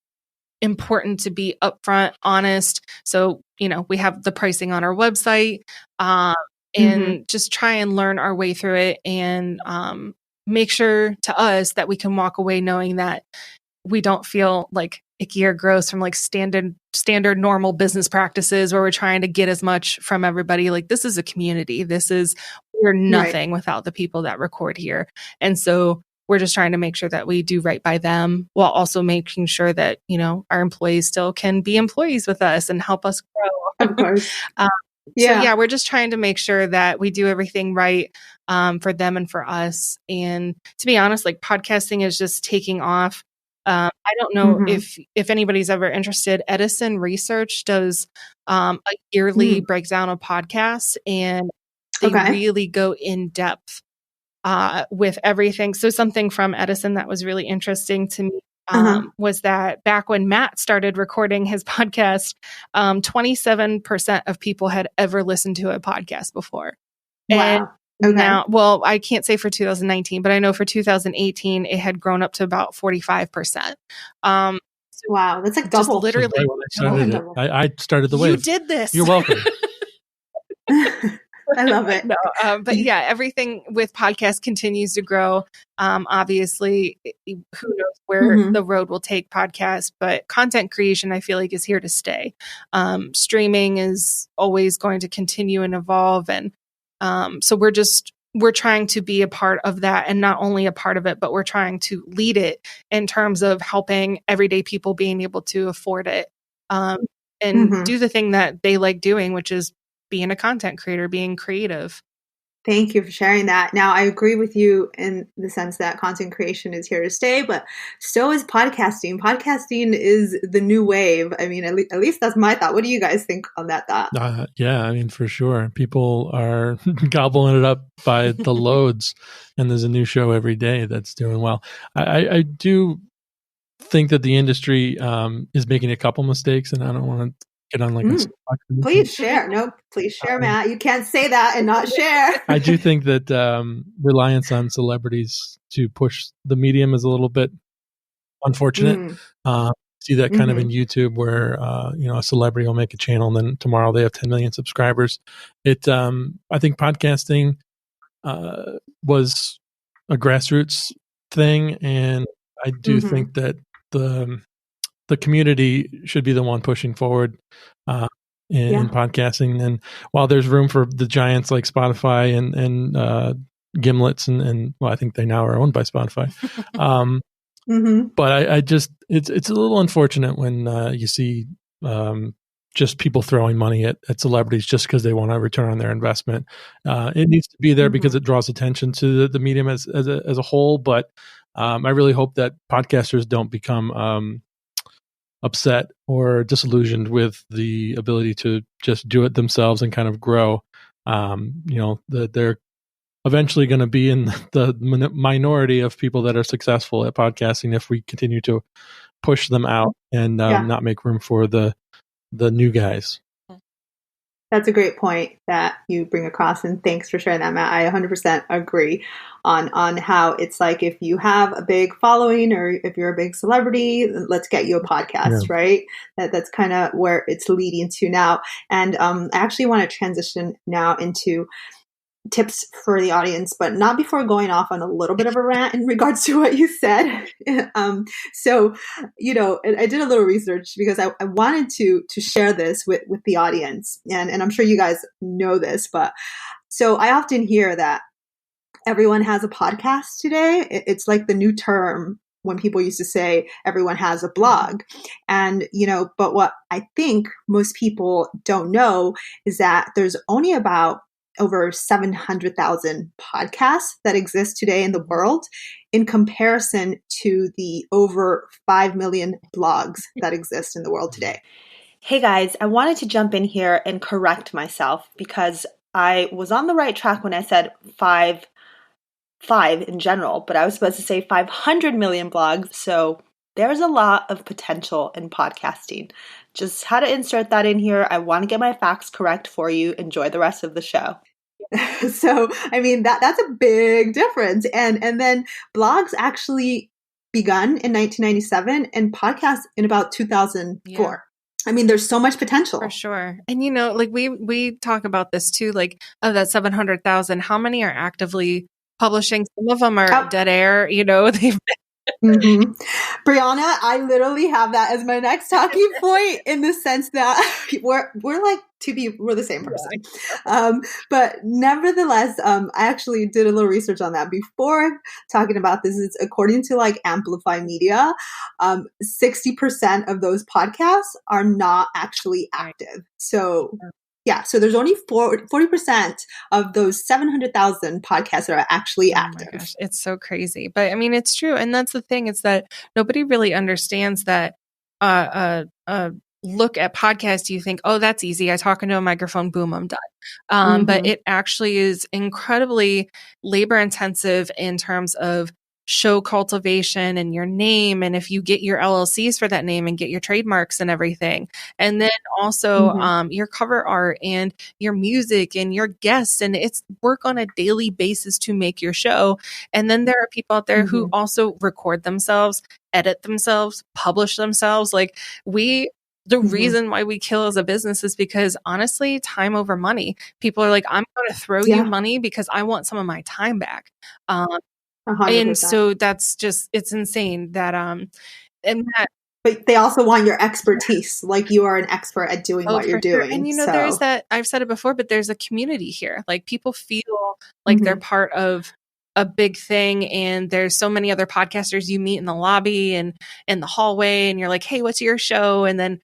important to be upfront, honest. So, we have the pricing on our website, and just try and learn our way through it and make sure to us that we can walk away knowing that we don't feel icky or gross from standard normal business practices where we're trying to get as much from everybody. This is a community. We're nothing without the people that record here. And so we're just trying to make sure that we do right by them while also making sure that, our employees still can be employees with us and help us grow. Of course. So we're just trying to make sure that we do everything right for them and for us. And to be honest, podcasting is just taking off. I don't know if anybody's ever interested. Edison Research does a yearly breakdown of podcasts, and they really go in depth with everything. So something from Edison that was really interesting to me was that back when Matt started recording his podcast, 27% of people had ever listened to a podcast before. Wow. And now, well, I can't say for 2019, but I know for 2018, it had grown up to about 45%. Wow, that's double. Literally. I started the wave. You did this. You're welcome. I love it. No, but everything with podcasts continues to grow. Obviously, who knows where the road will take podcasts, but content creation, I feel is here to stay. Streaming is always going to continue and evolve. And so we're trying to be a part of that, and not only a part of it, but we're trying to lead it in terms of helping everyday people being able to afford it and do the thing that they like doing, which is being a content creator, being creative. Thank you for sharing that. Now, I agree with you in the sense that content creation is here to stay, but so is podcasting. Podcasting is the new wave. I mean, at least that's my thought. What do you guys think on that thought? Yeah, I mean, for sure. People are gobbling it up by the loads, and there's a new show every day that's doing well. I do think that the industry is making a couple mistakes, and I don't want to get on like a please share. No, please share, Matt. You can't say that and not share. I do think that reliance on celebrities to push the medium is a little bit unfortunate. See that kind of in YouTube where a celebrity will make a channel and then tomorrow they have 10 million subscribers. I think podcasting was a grassroots thing, and I do think that the community should be the one pushing forward in podcasting. And while there's room for the giants like Spotify and Gimlets and well, I think they now are owned by Spotify. But I just it's a little unfortunate when you see just people throwing money at celebrities just because they want a return on their investment. It needs to be there because it draws attention to the medium as a whole. But I really hope that podcasters don't become upset or disillusioned with the ability to just do it themselves and kind of grow. They're eventually going to be in the minority of people that are successful at podcasting if we continue to push them out and not make room for the new guys. That's a great point that you bring across, and thanks for sharing that, Matt. I 100% agree on how it's like if you have a big following or if you're a big celebrity, let's get you a podcast, right? That's kind of where it's leading to now. And I actually want to transition now into tips for the audience, but not before going off on a little bit of a rant in regards to what you said. So, I did a little research because I wanted to share this with the audience. And I'm sure you guys know this, but so I often hear that everyone has a podcast today. It's like the new term when people used to say everyone has a blog. And, but what I think most people don't know is that there's only about over 700,000 podcasts that exist today in the world in comparison to the over 5 million blogs that exist in the world today. Hey guys, I wanted to jump in here and correct myself because I was on the right track when I said five in general, but I was supposed to say 500 million blogs. So there's a lot of potential in podcasting. Just had to insert that in here. I want to get my facts correct for you. Enjoy the rest of the show. So, I mean, that's a big difference. And then blogs actually begun in 1997 and podcasts in about 2004. Yeah. I mean, there's so much potential. For sure. And, like we talk about this too, like of that 700,000, how many are actively publishing? Some of them are dead air, they've Brianna, I literally have that as my next talking point in the sense that we're the same person. But nevertheless, I actually did a little research on that before talking about this. It's according to like Amplify Media, 60% of those podcasts are not actually active. So so there's only 40% of those 700,000 podcasts that are actually active. My gosh, it's so crazy. But I mean, it's true. And that's the thing, is that nobody really understands that look at podcasts, you think, oh, that's easy. I talk into a microphone, boom, I'm done. But it actually is incredibly labor intensive in terms of show cultivation and your name, and if you get your LLCs for that name and get your trademarks and everything, and then also your cover art and your music and your guests, and it's work on a daily basis to make your show. And then there are people out there who also record themselves, edit themselves, publish themselves. Like the reason why we kill as a business is because honestly, time over money. People are like, I'm going to throw you money because I want some of my time back. 100%. And so that's just, it's insane that, but they also want your expertise. Like you are an expert at doing what you're doing. Sure. And there's that, I've said it before, but there's a community here. Like people feel like they're part of a big thing, and there's so many other podcasters you meet in the lobby and in the hallway, and you're like, hey, what's your show? And then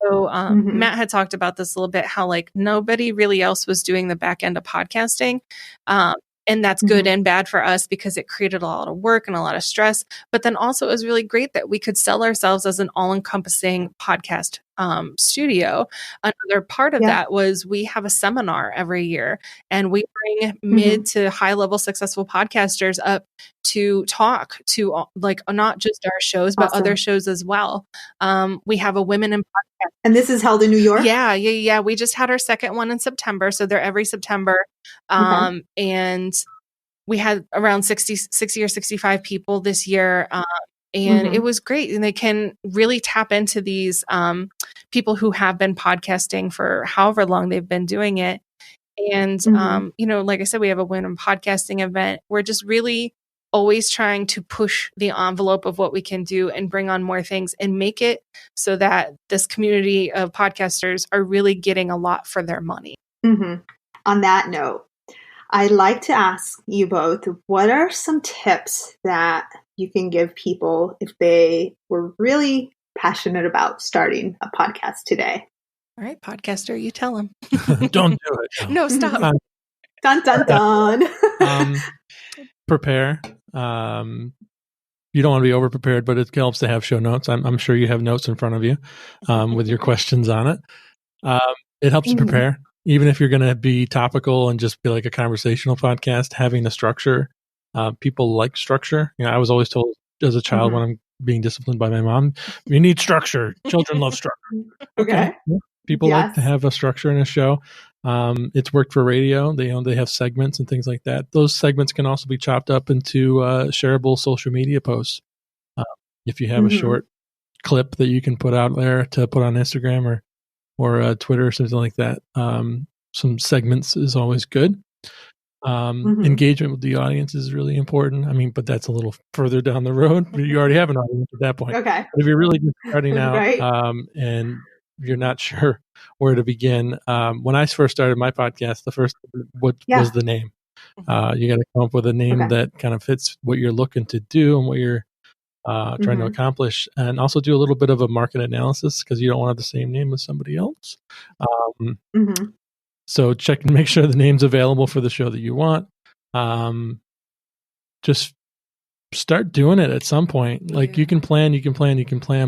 Also, Matt had talked about this a little bit, how like nobody really else was doing the back end of podcasting. And that's good and bad for us because it created a lot of work and a lot of stress. But then also it was really great that we could sell ourselves as an all-encompassing podcast studio. Another part of that was we have a seminar every year, and we bring mid to high level successful podcasters up to talk to like not just our shows, but other shows as well. We have a women in podcast. And this is held in New York? Yeah. We just had our second one in September. So they're every September. And we had around 60 or 65 people this year. And it was great. And they can really tap into these people who have been podcasting for however long they've been doing it. And, like I said, we have a women podcasting event. We're just really always trying to push the envelope of what we can do and bring on more things and make it so that this community of podcasters are really getting a lot for their money. On that note, I'd like to ask you both, what are some tips that you can give people if they were really passionate about starting a podcast today? All right, podcaster, you tell them. Don't do it. No, stop. Dun, dun, dun. Prepare. You don't want to be over prepared, but it helps to have show notes. I'm sure you have notes in front of you with your questions on it. It helps to prepare. Even if you're going to be topical and just be like a conversational podcast, having a structure. People like structure. I was always told as a child when I'm being disciplined by my mom, you need structure. Children love structure. Okay. Yeah. People like to have a structure in a show. It's worked for radio. They have segments and things like that. Those segments can also be chopped up into shareable social media posts. If you have a short clip that you can put out there to put on Instagram or Twitter or something like that, some segments is always good. Engagement with the audience is really important. I mean, but that's a little further down the road. You already have an audience at that point. Okay. But if you're really just starting out and you're not sure where to begin, when I first started my podcast, the first was the name. You got to come up with a name that kind of fits what you're looking to do and what you're trying to accomplish, and also do a little bit of a market analysis because you don't want to have the same name as somebody else. So check and make sure the name's available for the show that you want. Just start doing it at some point. Like you can plan,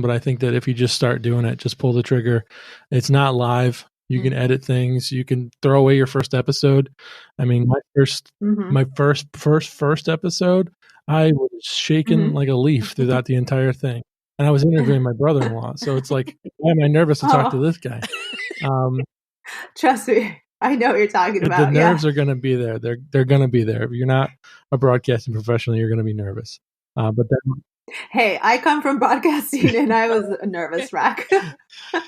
but I think that if you just start doing it, just pull the trigger. It's not live. You can edit things. You can throw away your first episode. I mean, my first episode, I was shaking like a leaf throughout the entire thing. And I was interviewing my brother-in-law. So it's like, why am I nervous to talk to this guy? Trust me. I know what you're talking about. The nerves are going to be there. They're going to be there. If you're not a broadcasting professional, you're going to be nervous. But then, hey, I come from broadcasting, and I was a nervous wreck.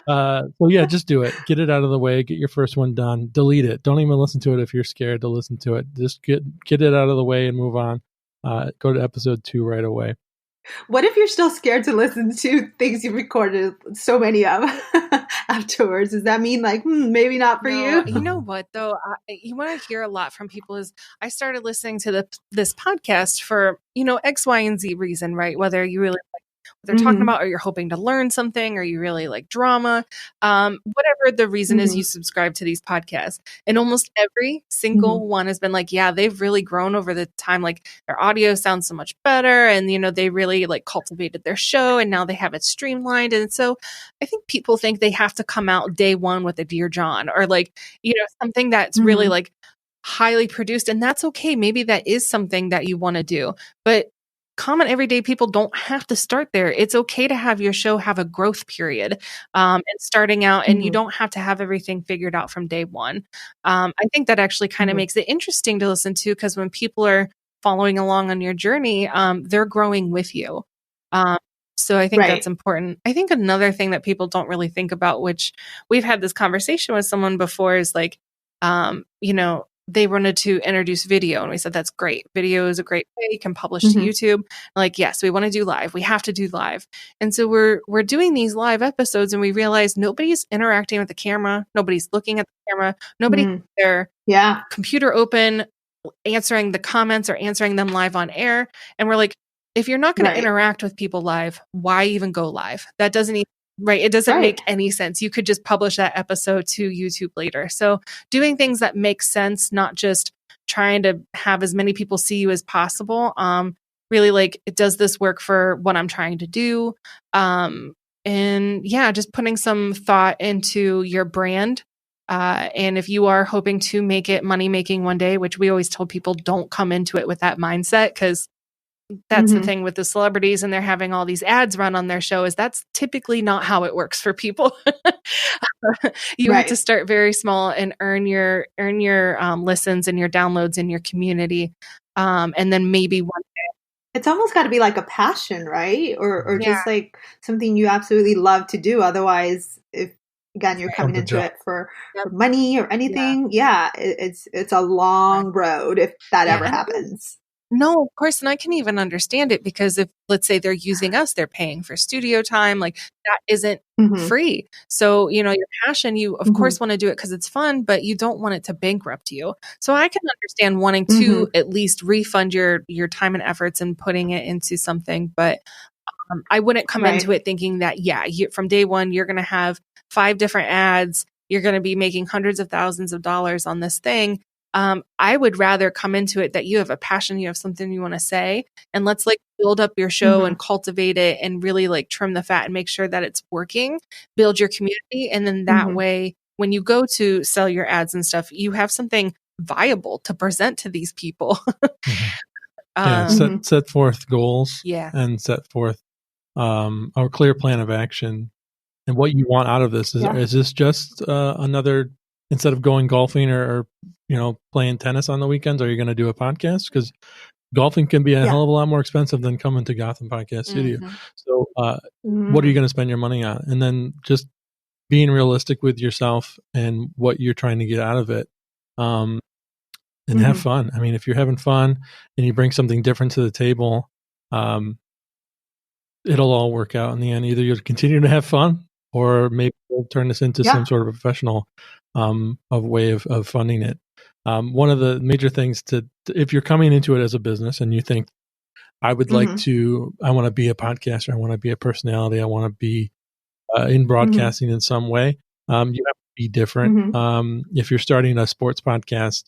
So yeah, just do it. Get it out of the way. Get your first one done. Delete it. Don't even listen to it if you're scared to listen to it. Just get it out of the way and move on. Go to episode 2 right away. What if you're still scared to listen to things you recorded so many of afterwards? Does that mean like, maybe not for you? You know what, though? You want to hear a lot from people is I started listening to this podcast for, X, Y, and Z reason, right? Whether you really like what they're talking about, or you're hoping to learn something, or you really like drama, whatever the reason is, you subscribe to these podcasts. And almost every single one has been like, yeah, they've really grown over the time. Like their audio sounds so much better. And, they really like cultivated their show and now they have it streamlined. And so I think people think they have to come out day one with a Dear John or like, something that's really like highly produced. And that's okay. Maybe that is something that you want to do, but common everyday people don't have to start there. It's okay to have your show have a growth period and starting out, and you don't have to have everything figured out from day one. I think that actually kind of makes it interesting to listen to, because when people are following along on your journey, they're growing with you. So I think that's important. I think another thing that people don't really think about, which we've had this conversation with someone before, is like, they wanted to introduce video. And we said, that's great. Video is a great way. You can publish to YouTube. Like, yes, we want to do live. We have to do live. And so we're doing these live episodes, and we realize nobody's interacting with the camera. Nobody's looking at the camera. Nobody their computer open, answering the comments or answering them live on air. And we're like, if you're not going to interact with people live, why even go live? That doesn't even Right. It doesn't make any sense. You could just publish that episode to YouTube later. So doing things that make sense, not just trying to have as many people see you as possible. Really like, does this work for what I'm trying to do? And yeah, just putting some thought into your brand. And if you are hoping to make it money making one day, which we always tell people, don't come into it with that mindset, because that's the thing with the celebrities and they're having all these ads run on their show, is that's typically not how it works for people. You have to start very small and earn your listens and your downloads in your community. And then maybe one day. It's almost got to be like a passion, right? Or just like something you absolutely love to do. Otherwise, if again, you're coming into it for money or anything, it's a long road if that ever happens. No, of course. And I can even understand it, because if, let's say, they're using us, they're paying for studio time, like that isn't free. So, you know, your passion, you of course want to do it because it's fun, but you don't want it to bankrupt you. So I can understand wanting to at least refund your time and efforts and putting it into something. But I wouldn't come into it thinking that, from day one, you're going to have 5 different ads. You're going to be making hundreds of thousands of dollars on this thing. I would rather come into it that you have a passion, you have something you want to say, and let's like build up your show and cultivate it and really like trim the fat and make sure that it's working, build your community. And then that way, when you go to sell your ads and stuff, you have something viable to present to these people. Set forth goals and set forth a clear plan of action and what you want out of this. Is this just another, instead of going golfing or you know, playing tennis on the weekends, are you going to do a podcast? Because golfing can be a hell of a lot more expensive than coming to Gotham Podcast Studio. So what are you going to spend your money on? And then just being realistic with yourself and what you're trying to get out of it. And have fun. I mean, if you're having fun and you bring something different to the table, it'll all work out in the end. Either you'll continue to have fun, or maybe we'll turn this into some sort of professional way of funding it. One of the major things if you're coming into it as a business and you think, I would like I want to be a podcaster, I want to be a personality, I want to be in broadcasting in some way, you have to be different. If you're starting a sports podcast,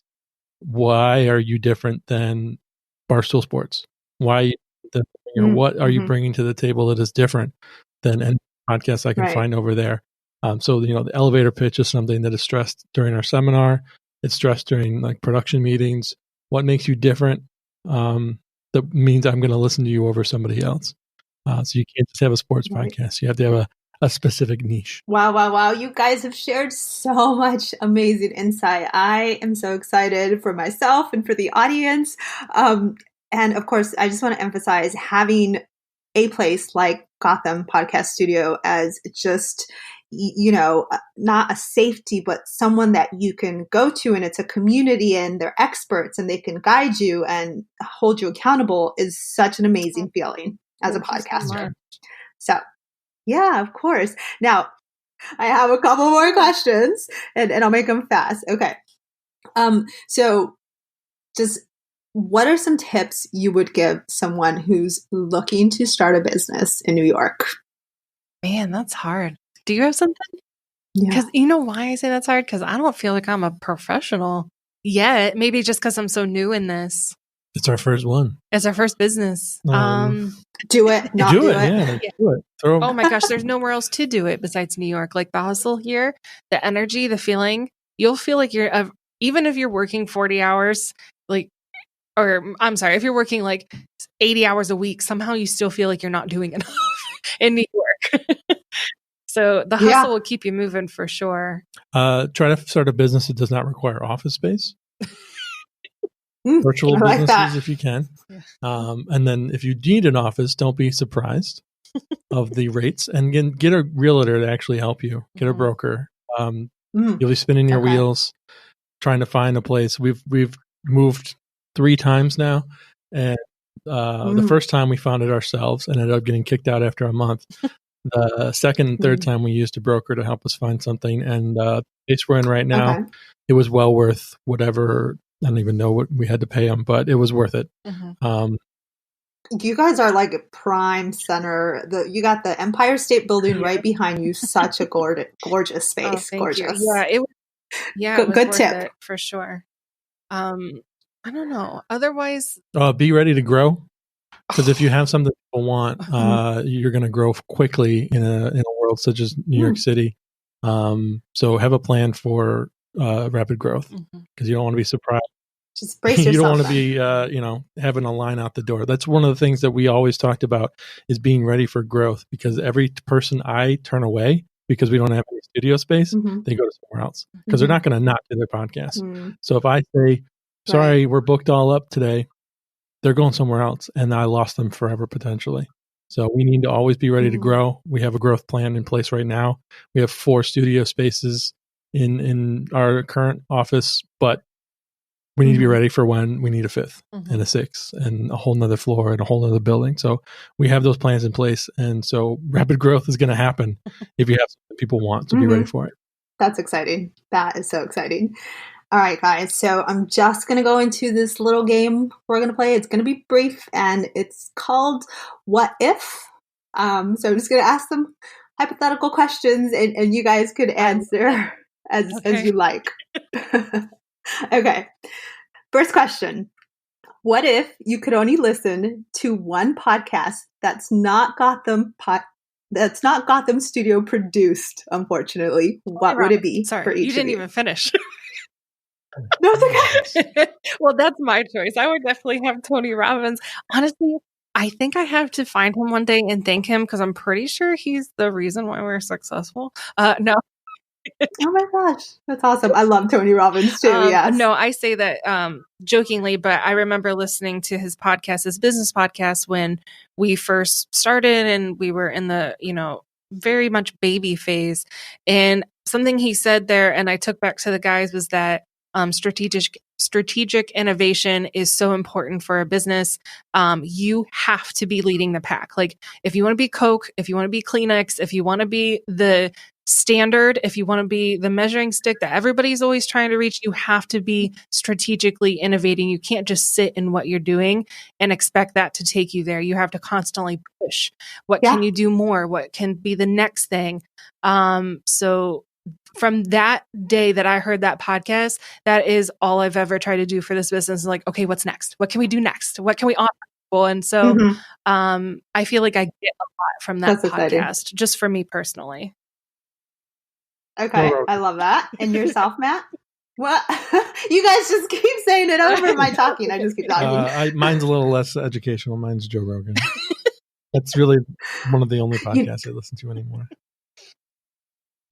why are you different than Barstool Sports? Why, or what are you bringing to the table that is different than any podcast I can find over there? So, you know, the elevator pitch is something that is stressed during our seminar. It's stressed during like production meetings. What makes you different? That means I'm going to listen to you over somebody else. So you can't just have a sports podcast. You have to have a specific niche. Wow. You guys have shared so much amazing insight. I am so excited for myself and for the audience. And of course, I just want to emphasize having a place like Gotham Podcast Studio as just, you know, not a safety, but someone that you can go to, and it's a community and they're experts and they can guide you and hold you accountable, is such an amazing feeling as a podcaster. So yeah, of course. Now I have a couple more questions and I'll make them fast. Okay. So just what are some tips you would give someone who's looking to start a business in New York? Man, that's hard. Do you have something? Because you know why I say that's hard? Because I don't feel like I'm a professional yet. Maybe just because I'm so new in this. It's our first one. It's our first business. Do it. Not do it. Yeah. Do it. Oh my gosh, there's nowhere else to do it besides New York. Like the hustle here, the energy, the feeling. You'll feel like you're, even if you're working 40 hours, like, or I'm sorry, if you're working like 80 hours a week, somehow you still feel like you're not doing enough in New York. So the hustle will keep you moving for sure. Try to start a business that does not require office space. Virtual businesses if you can. And then if you need an office, don't be surprised of the rates, and get a realtor to actually help you. Get a broker. You'll be spinning your wheels trying to find a place. We've moved 3 times now, and the first time we found it ourselves and ended up getting kicked out after a month. The second and third time we used a broker to help us find something, and the place we're in right now, it was well worth whatever. I don't even know what we had to pay them, but it was worth it. You guys are like a prime center. You got the Empire State Building right behind you. Such a gorgeous space. Thank Gorgeous. you. Yeah, it was good worth tip it for sure. I don't know. Otherwise, be ready to grow, because if you have something people want, you're going to grow quickly in a world such as New York City. So have a plan for rapid growth, because you don't want to be surprised. Just brace yourself. You don't want to be, having a line out the door. That's one of the things that we always talked about, is being ready for growth, because every person I turn away because we don't have any studio space, they go to somewhere else, because they're not going to not do their podcast. So if I say, sorry, we're booked all up today, they're going somewhere else, and I lost them forever potentially. So we need to always be ready to grow. We have a growth plan in place right now. We have 4 studio spaces in our current office, but we need to be ready for when we need a 5th and a 6th and a whole nother floor and a whole nother building. So we have those plans in place. And so rapid growth is going to happen if you have something people want. So be ready for it. That's exciting. That is so exciting. All right, guys. So I'm just going to go into this little game we're going to play. It's going to be brief, and it's called What If? So I'm just going to ask some hypothetical questions, and you guys could answer as you like. Okay. First question. What if you could only listen to one podcast that's not Gotham studio produced, unfortunately? What would it be? Sorry, you didn't even finish. No, it's okay. Well, that's my choice. I would definitely have Tony Robbins. Honestly, I think I have to find him one day and thank him, because I'm pretty sure he's the reason why we're successful. No. Oh my gosh, that's awesome. I love Tony Robbins too. Yes. No, I say that jokingly, but I remember listening to his podcast, his business podcast, when we first started and we were in the, very much baby phase. And something he said there, and I took back to the guys, was that strategic innovation is so important for a business. You have to be leading the pack. Like, if you want to be Coke, if you want to be Kleenex, if you want to be the standard, if you want to be the measuring stick that everybody's always trying to reach, you have to be strategically innovating. You can't just sit in what you're doing and expect that to take you there. You have to constantly push. What can you do more? What can be the next thing? So from that day that I heard that podcast, that is all I've ever tried to do for this business. Like, okay, what's next? What can we do next? What can we offer people? And so I feel like I get a lot from that podcast, just for me personally. Okay, I love that. And yourself, Matt? What? You guys just keep saying it over my talking. I just keep talking. Mine's a little less educational. Mine's Joe Rogan. That's really one of the only podcasts I listen to anymore.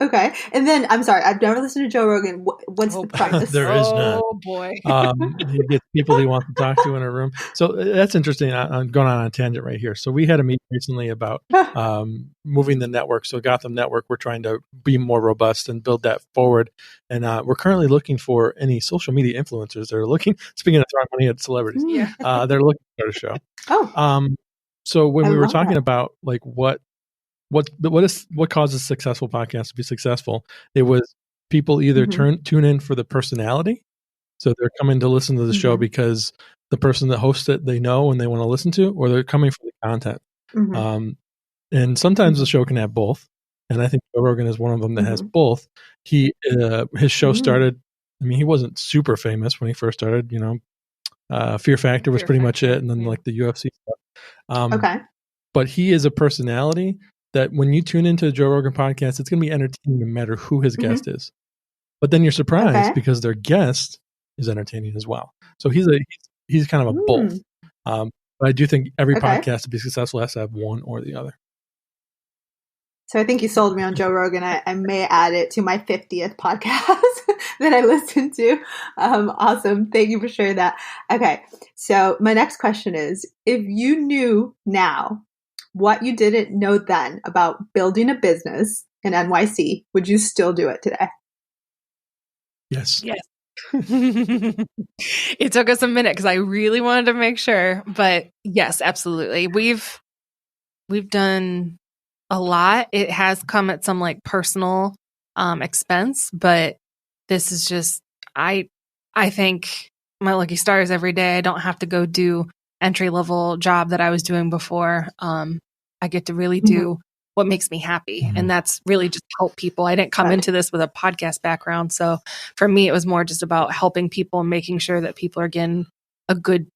Okay. And then, I'm sorry, I've never listened to Joe Rogan. What's the premise? There is none. Oh, boy. He gets people he wants to talk to in a room. So that's interesting. I'm going on a tangent right here. So we had a meeting recently about moving the network. So Gotham Network, we're trying to be more robust and build that forward. And we're currently looking for any social media influencers that are looking, speaking of throwing money at celebrities, they're looking to start a show. So when we were talking about like what causes successful podcasts to be successful, it was people either tune in for the personality, so they're coming to listen to the show because the person that hosts it they know and they want to listen to, or they're coming for the content. And sometimes the show can have both, and I think Joe Rogan is one of them that has both. His show started, I mean, he wasn't super famous when he first started, Fear Factor was pretty much it, and then like the UFC stuff. But he is a personality that when you tune into a Joe Rogan podcast, it's going to be entertaining no matter who his guest is. But then you're surprised because their guest is entertaining as well. So he's kind of a both. But I do think every podcast to be successful has to have one or the other. So I think you sold me on Joe Rogan. I may add it to my 50th podcast that I listen to. Awesome. Thank you for sharing that. Okay. So my next question is, if you knew now what you didn't know then about building a business in NYC, would you still do it today? Yes. It took us a minute because I really wanted to make sure, but yes, absolutely. We've done a lot. It has come at some like personal expense, but this is just, I thank my lucky stars every day. I don't have to go do entry-level job that I was doing before. I get to really do what makes me happy. And that's really just help people. I didn't come into this with a podcast background. So for me, it was more just about helping people and making sure that people are getting a good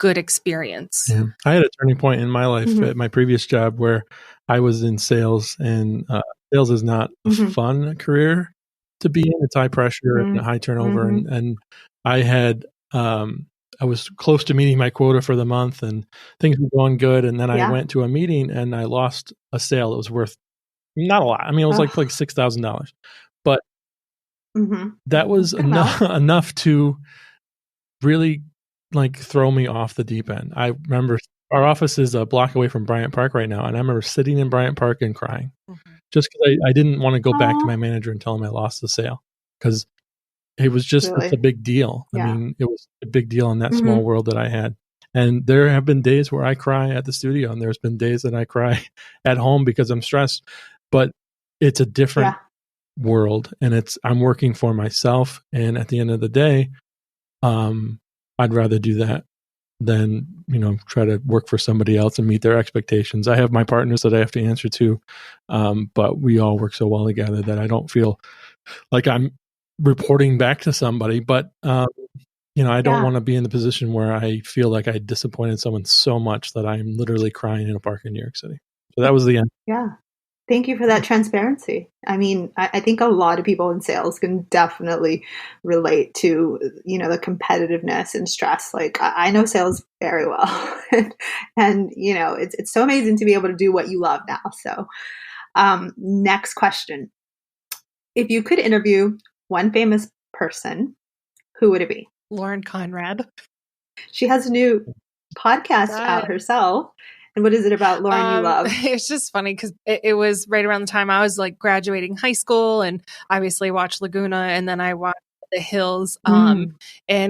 experience. Yeah. I had a turning point in my life at my previous job where I was in sales, and sales is not a fun career to be in. It's high pressure and high turnover. And I had, I was close to meeting my quota for the month and things were going good. And then I went to a meeting and I lost a sale. It was worth not a lot. I mean, it was like $6,000, but that was enough to really like throw me off the deep end. I remember our office is a block away from Bryant Park right now. And I remember sitting in Bryant Park and crying just because I didn't want to go back to my manager and tell him I lost the sale, because it was just it's a big deal. I mean, it was a big deal in that small world that I had. And there have been days where I cry at the studio, and there's been days that I cry at home because I'm stressed. But it's a different world, and I'm working for myself. And at the end of the day, I'd rather do that than, try to work for somebody else and meet their expectations. I have my partners that I have to answer to, but we all work so well together that I don't feel like I'm reporting back to somebody. But, I don't want to be in the position where I feel like I disappointed someone so much that I'm literally crying in a park in New York City. So that was the end. Yeah. Thank you for that transparency. I mean, I think a lot of people in sales can definitely relate to, the competitiveness and stress. Like I know sales very well and it's so amazing to be able to do what you love now. So next question. If you could interview one famous person, who would it be? Lauren Conrad. She has a new podcast out herself. And what is it about Lauren you love? It's just funny because it was right around the time I was like graduating high school, and obviously watched Laguna, and then I watched The Hills. And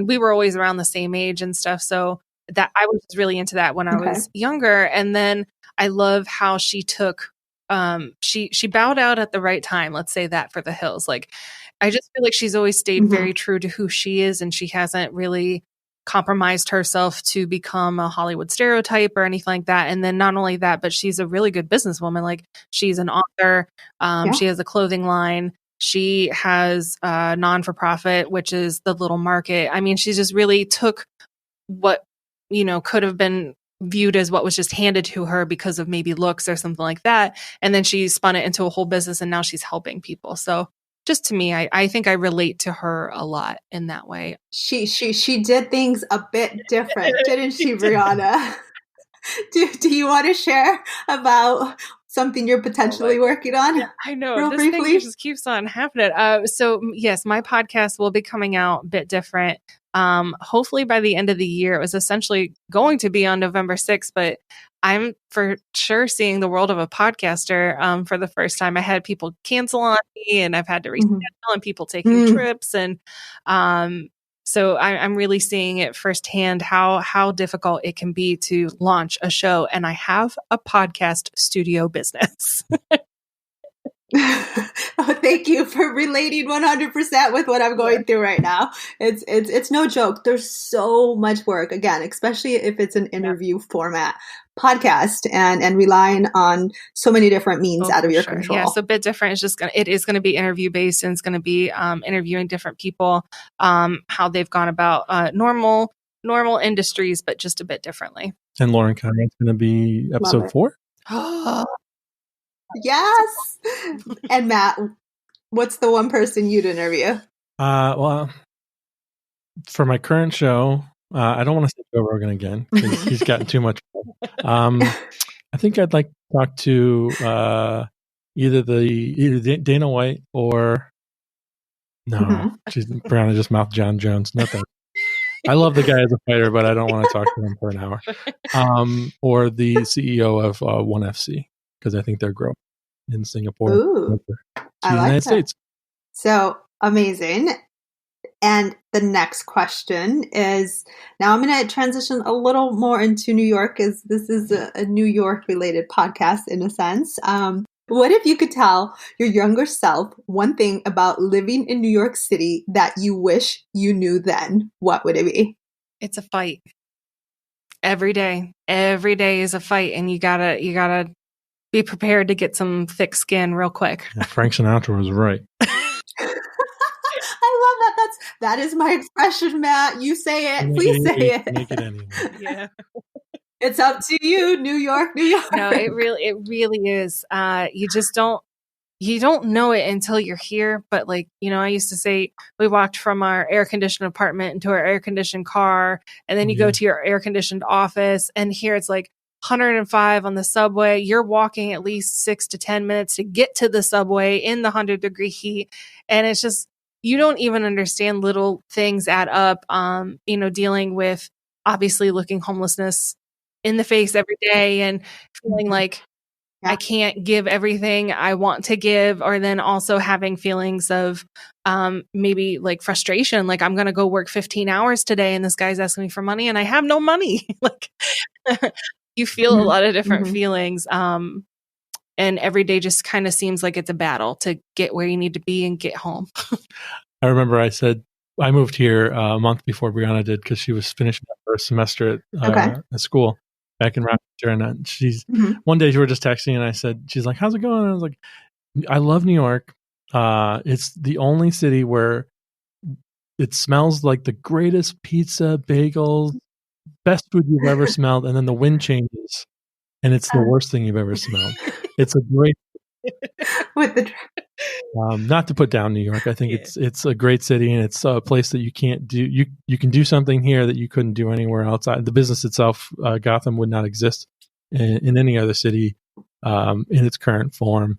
we were always around the same age and stuff. So that I was really into that when I was younger. And then I love how she took, she bowed out at the right time. Let's say that for The Hills. Like, I just feel like she's always stayed very true to who she is, and she hasn't really compromised herself to become a Hollywood stereotype or anything like that. And then not only that, but she's a really good businesswoman. Like, she's an author. She has a clothing line. She has a non-for-profit, which is The Little Market. I mean, she just really took what, could have been viewed as what was just handed to her because of maybe looks or something like that. And then she spun it into a whole business, and now she's helping people. So just to me, I think I relate to her a lot in that way. She did things a bit different, didn't she, Brianna? Do you want to share about something you're potentially working on? Yeah, I know. This thing just keeps on happening. So yes, my podcast will be coming out a bit different. Hopefully by the end of the year. It was essentially going to be on November 6th, but I'm for sure seeing the world of a podcaster for the first time. I had people cancel on me, and I've had to reschedule, and people taking trips. And so I'm really seeing it firsthand how difficult it can be to launch a show. And I have a podcast studio business. Oh, thank you for relating 100% with what I'm going through right now. It's no joke. There's so much work, again, especially if it's an interview format podcast and relying on so many different means out of your control. Yeah, so a bit different. It is going to be interview based, and it's going to be interviewing different people, how they've gone about normal industries, but just a bit differently. And Lauren Conrad's going to be episode 4. Yes. And Matt, what's the one person you'd interview? Well, for my current show, I don't want to say Joe Rogan again because he's gotten too much. I think I'd like to talk to either Dana White or Brianna just mouthed John Jones. Nothing. I love the guy as a fighter, but I don't want to talk to him for an hour. Or the CEO of One FC, because I think they're growing in Singapore. Ooh, I like United States. So amazing. And the next question is, now I'm going to transition a little more into New York, as this is a New York related podcast in a sense. What if you could tell your younger self one thing about living in New York City that you wish you knew then? What would it be? It's a fight. Every day is a fight, and you gotta be prepared to get some thick skin real quick. Yeah, Frank Sinatra was right. I love that. That is my expression, Matt. You say it. Please say it. Make it anyway. Yeah. It's up to you, New York, New York. No, it really is. You don't know it until you're here. But like, I used to say, we walked from our air conditioned apartment into our air conditioned car, and then you go to your air conditioned office, and here it's like 105 on the subway. You're walking at least 6 to 10 minutes to get to the subway in the 100-degree heat. And it's just, you don't even understand little things add up, dealing with obviously looking homelessness in the face every day and feeling like I can't give everything I want to give, or then also having feelings of maybe like frustration, like I'm going to go work 15 hours today and this guy's asking me for money and I have no money. Like you feel a lot of different feelings. And every day just kind of seems like it's a battle to get where you need to be and get home. I remember I said, I moved here a month before Brianna did because she was finishing up her semester at school back in Rochester. And she's one day we were just texting and I said, she's like, how's it going? And I was like, I love New York. It's the only city where it smells like the greatest pizza, bagels, best food you've ever smelled. And then the wind changes and it's the worst thing you've ever smelled. It's a great with the not to put down New York. I think it's a great city and it's a place that you can't do. You can do something here that you couldn't do anywhere outside. The business itself, Gotham would not exist in any other city in its current form.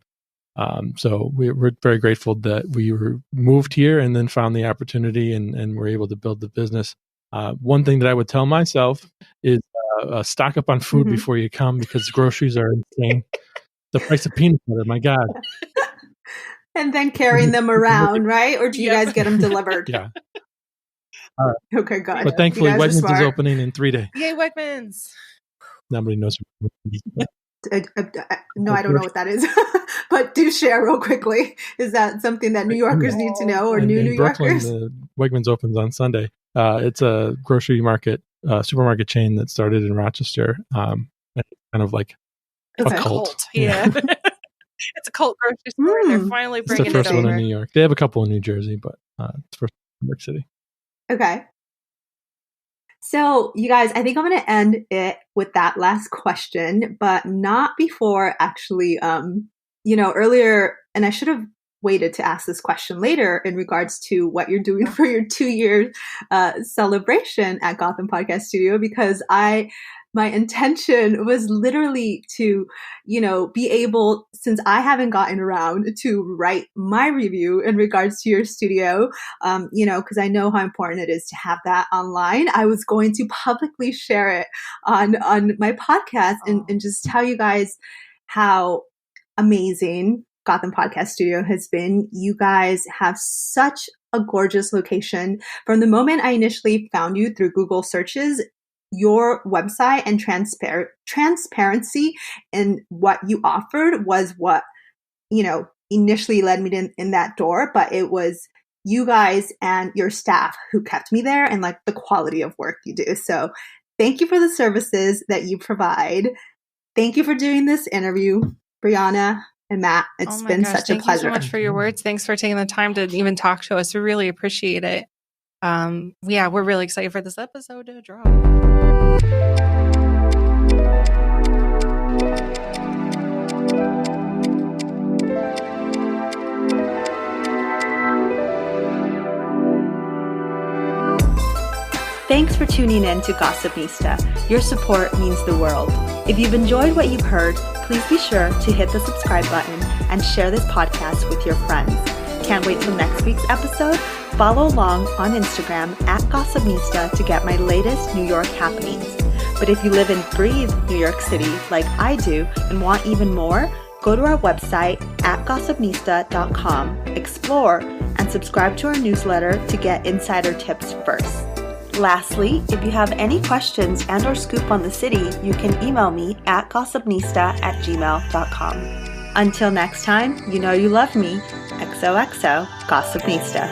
So we're very grateful that we were moved here and then found the opportunity and were able to build the business. One thing that I would tell myself is stock up on food before you come because groceries are insane. The price of peanut butter, my God. And then carrying them around, right? Or do you guys get them delivered? Yeah. Okay, good. But thankfully, Wegmans is opening in 3 days. Yay, Wegmans. Nobody knows. No, I don't know what that is. But do share real quickly. Is that something that New Yorkers need to know, or New Yorkers? Brooklyn, Wegmans opens on Sunday. It's a grocery market, supermarket chain that started in Rochester. Kind of like a cult. Yeah. It's a cult grocery store. They're finally bringing it over. It's the first one in New York. They have a couple in New Jersey, but it's first in New York City. Okay. So, you guys, I think I'm going to end it with that last question, but not before actually, earlier, and I should have waited to ask this question later in regards to what you're doing for your 2-year celebration at Gotham Podcast Studio, because my intention was literally to, be able, since I haven't gotten around to write my review in regards to your studio, because I know how important it is to have that online. I was going to publicly share it on my podcast and just tell you guys how amazing Gotham Podcast Studio has been. You guys have such a gorgeous location. From the moment I initially found you through Google searches, your website and transparency in what you offered was what, initially led me in that door, but it was you guys and your staff who kept me there and like the quality of work you do. So thank you for the services that you provide. Thank you for doing this interview, Brianna and Matt. It's been such a pleasure. Thank you so much for your words. Thanks for taking the time to even talk to us. We really appreciate it. We're really excited for this episode to drop. Thanks for tuning in to Gossipnista. Your support means the world. If you've enjoyed what you've heard, please be sure to hit the subscribe button and share this podcast with your friends. Can't wait till next week's episode? Follow along on Instagram at Gossipnista to get my latest New York happenings. But if you live and breathe New York City like I do and want even more, go to our website at gossipnista.com, explore, and subscribe to our newsletter to get insider tips first. Lastly, if you have any questions and or scoop on the city, you can email me at gossipnista@gmail.com. Until next time, you know you love me. XOXO Gossipnista.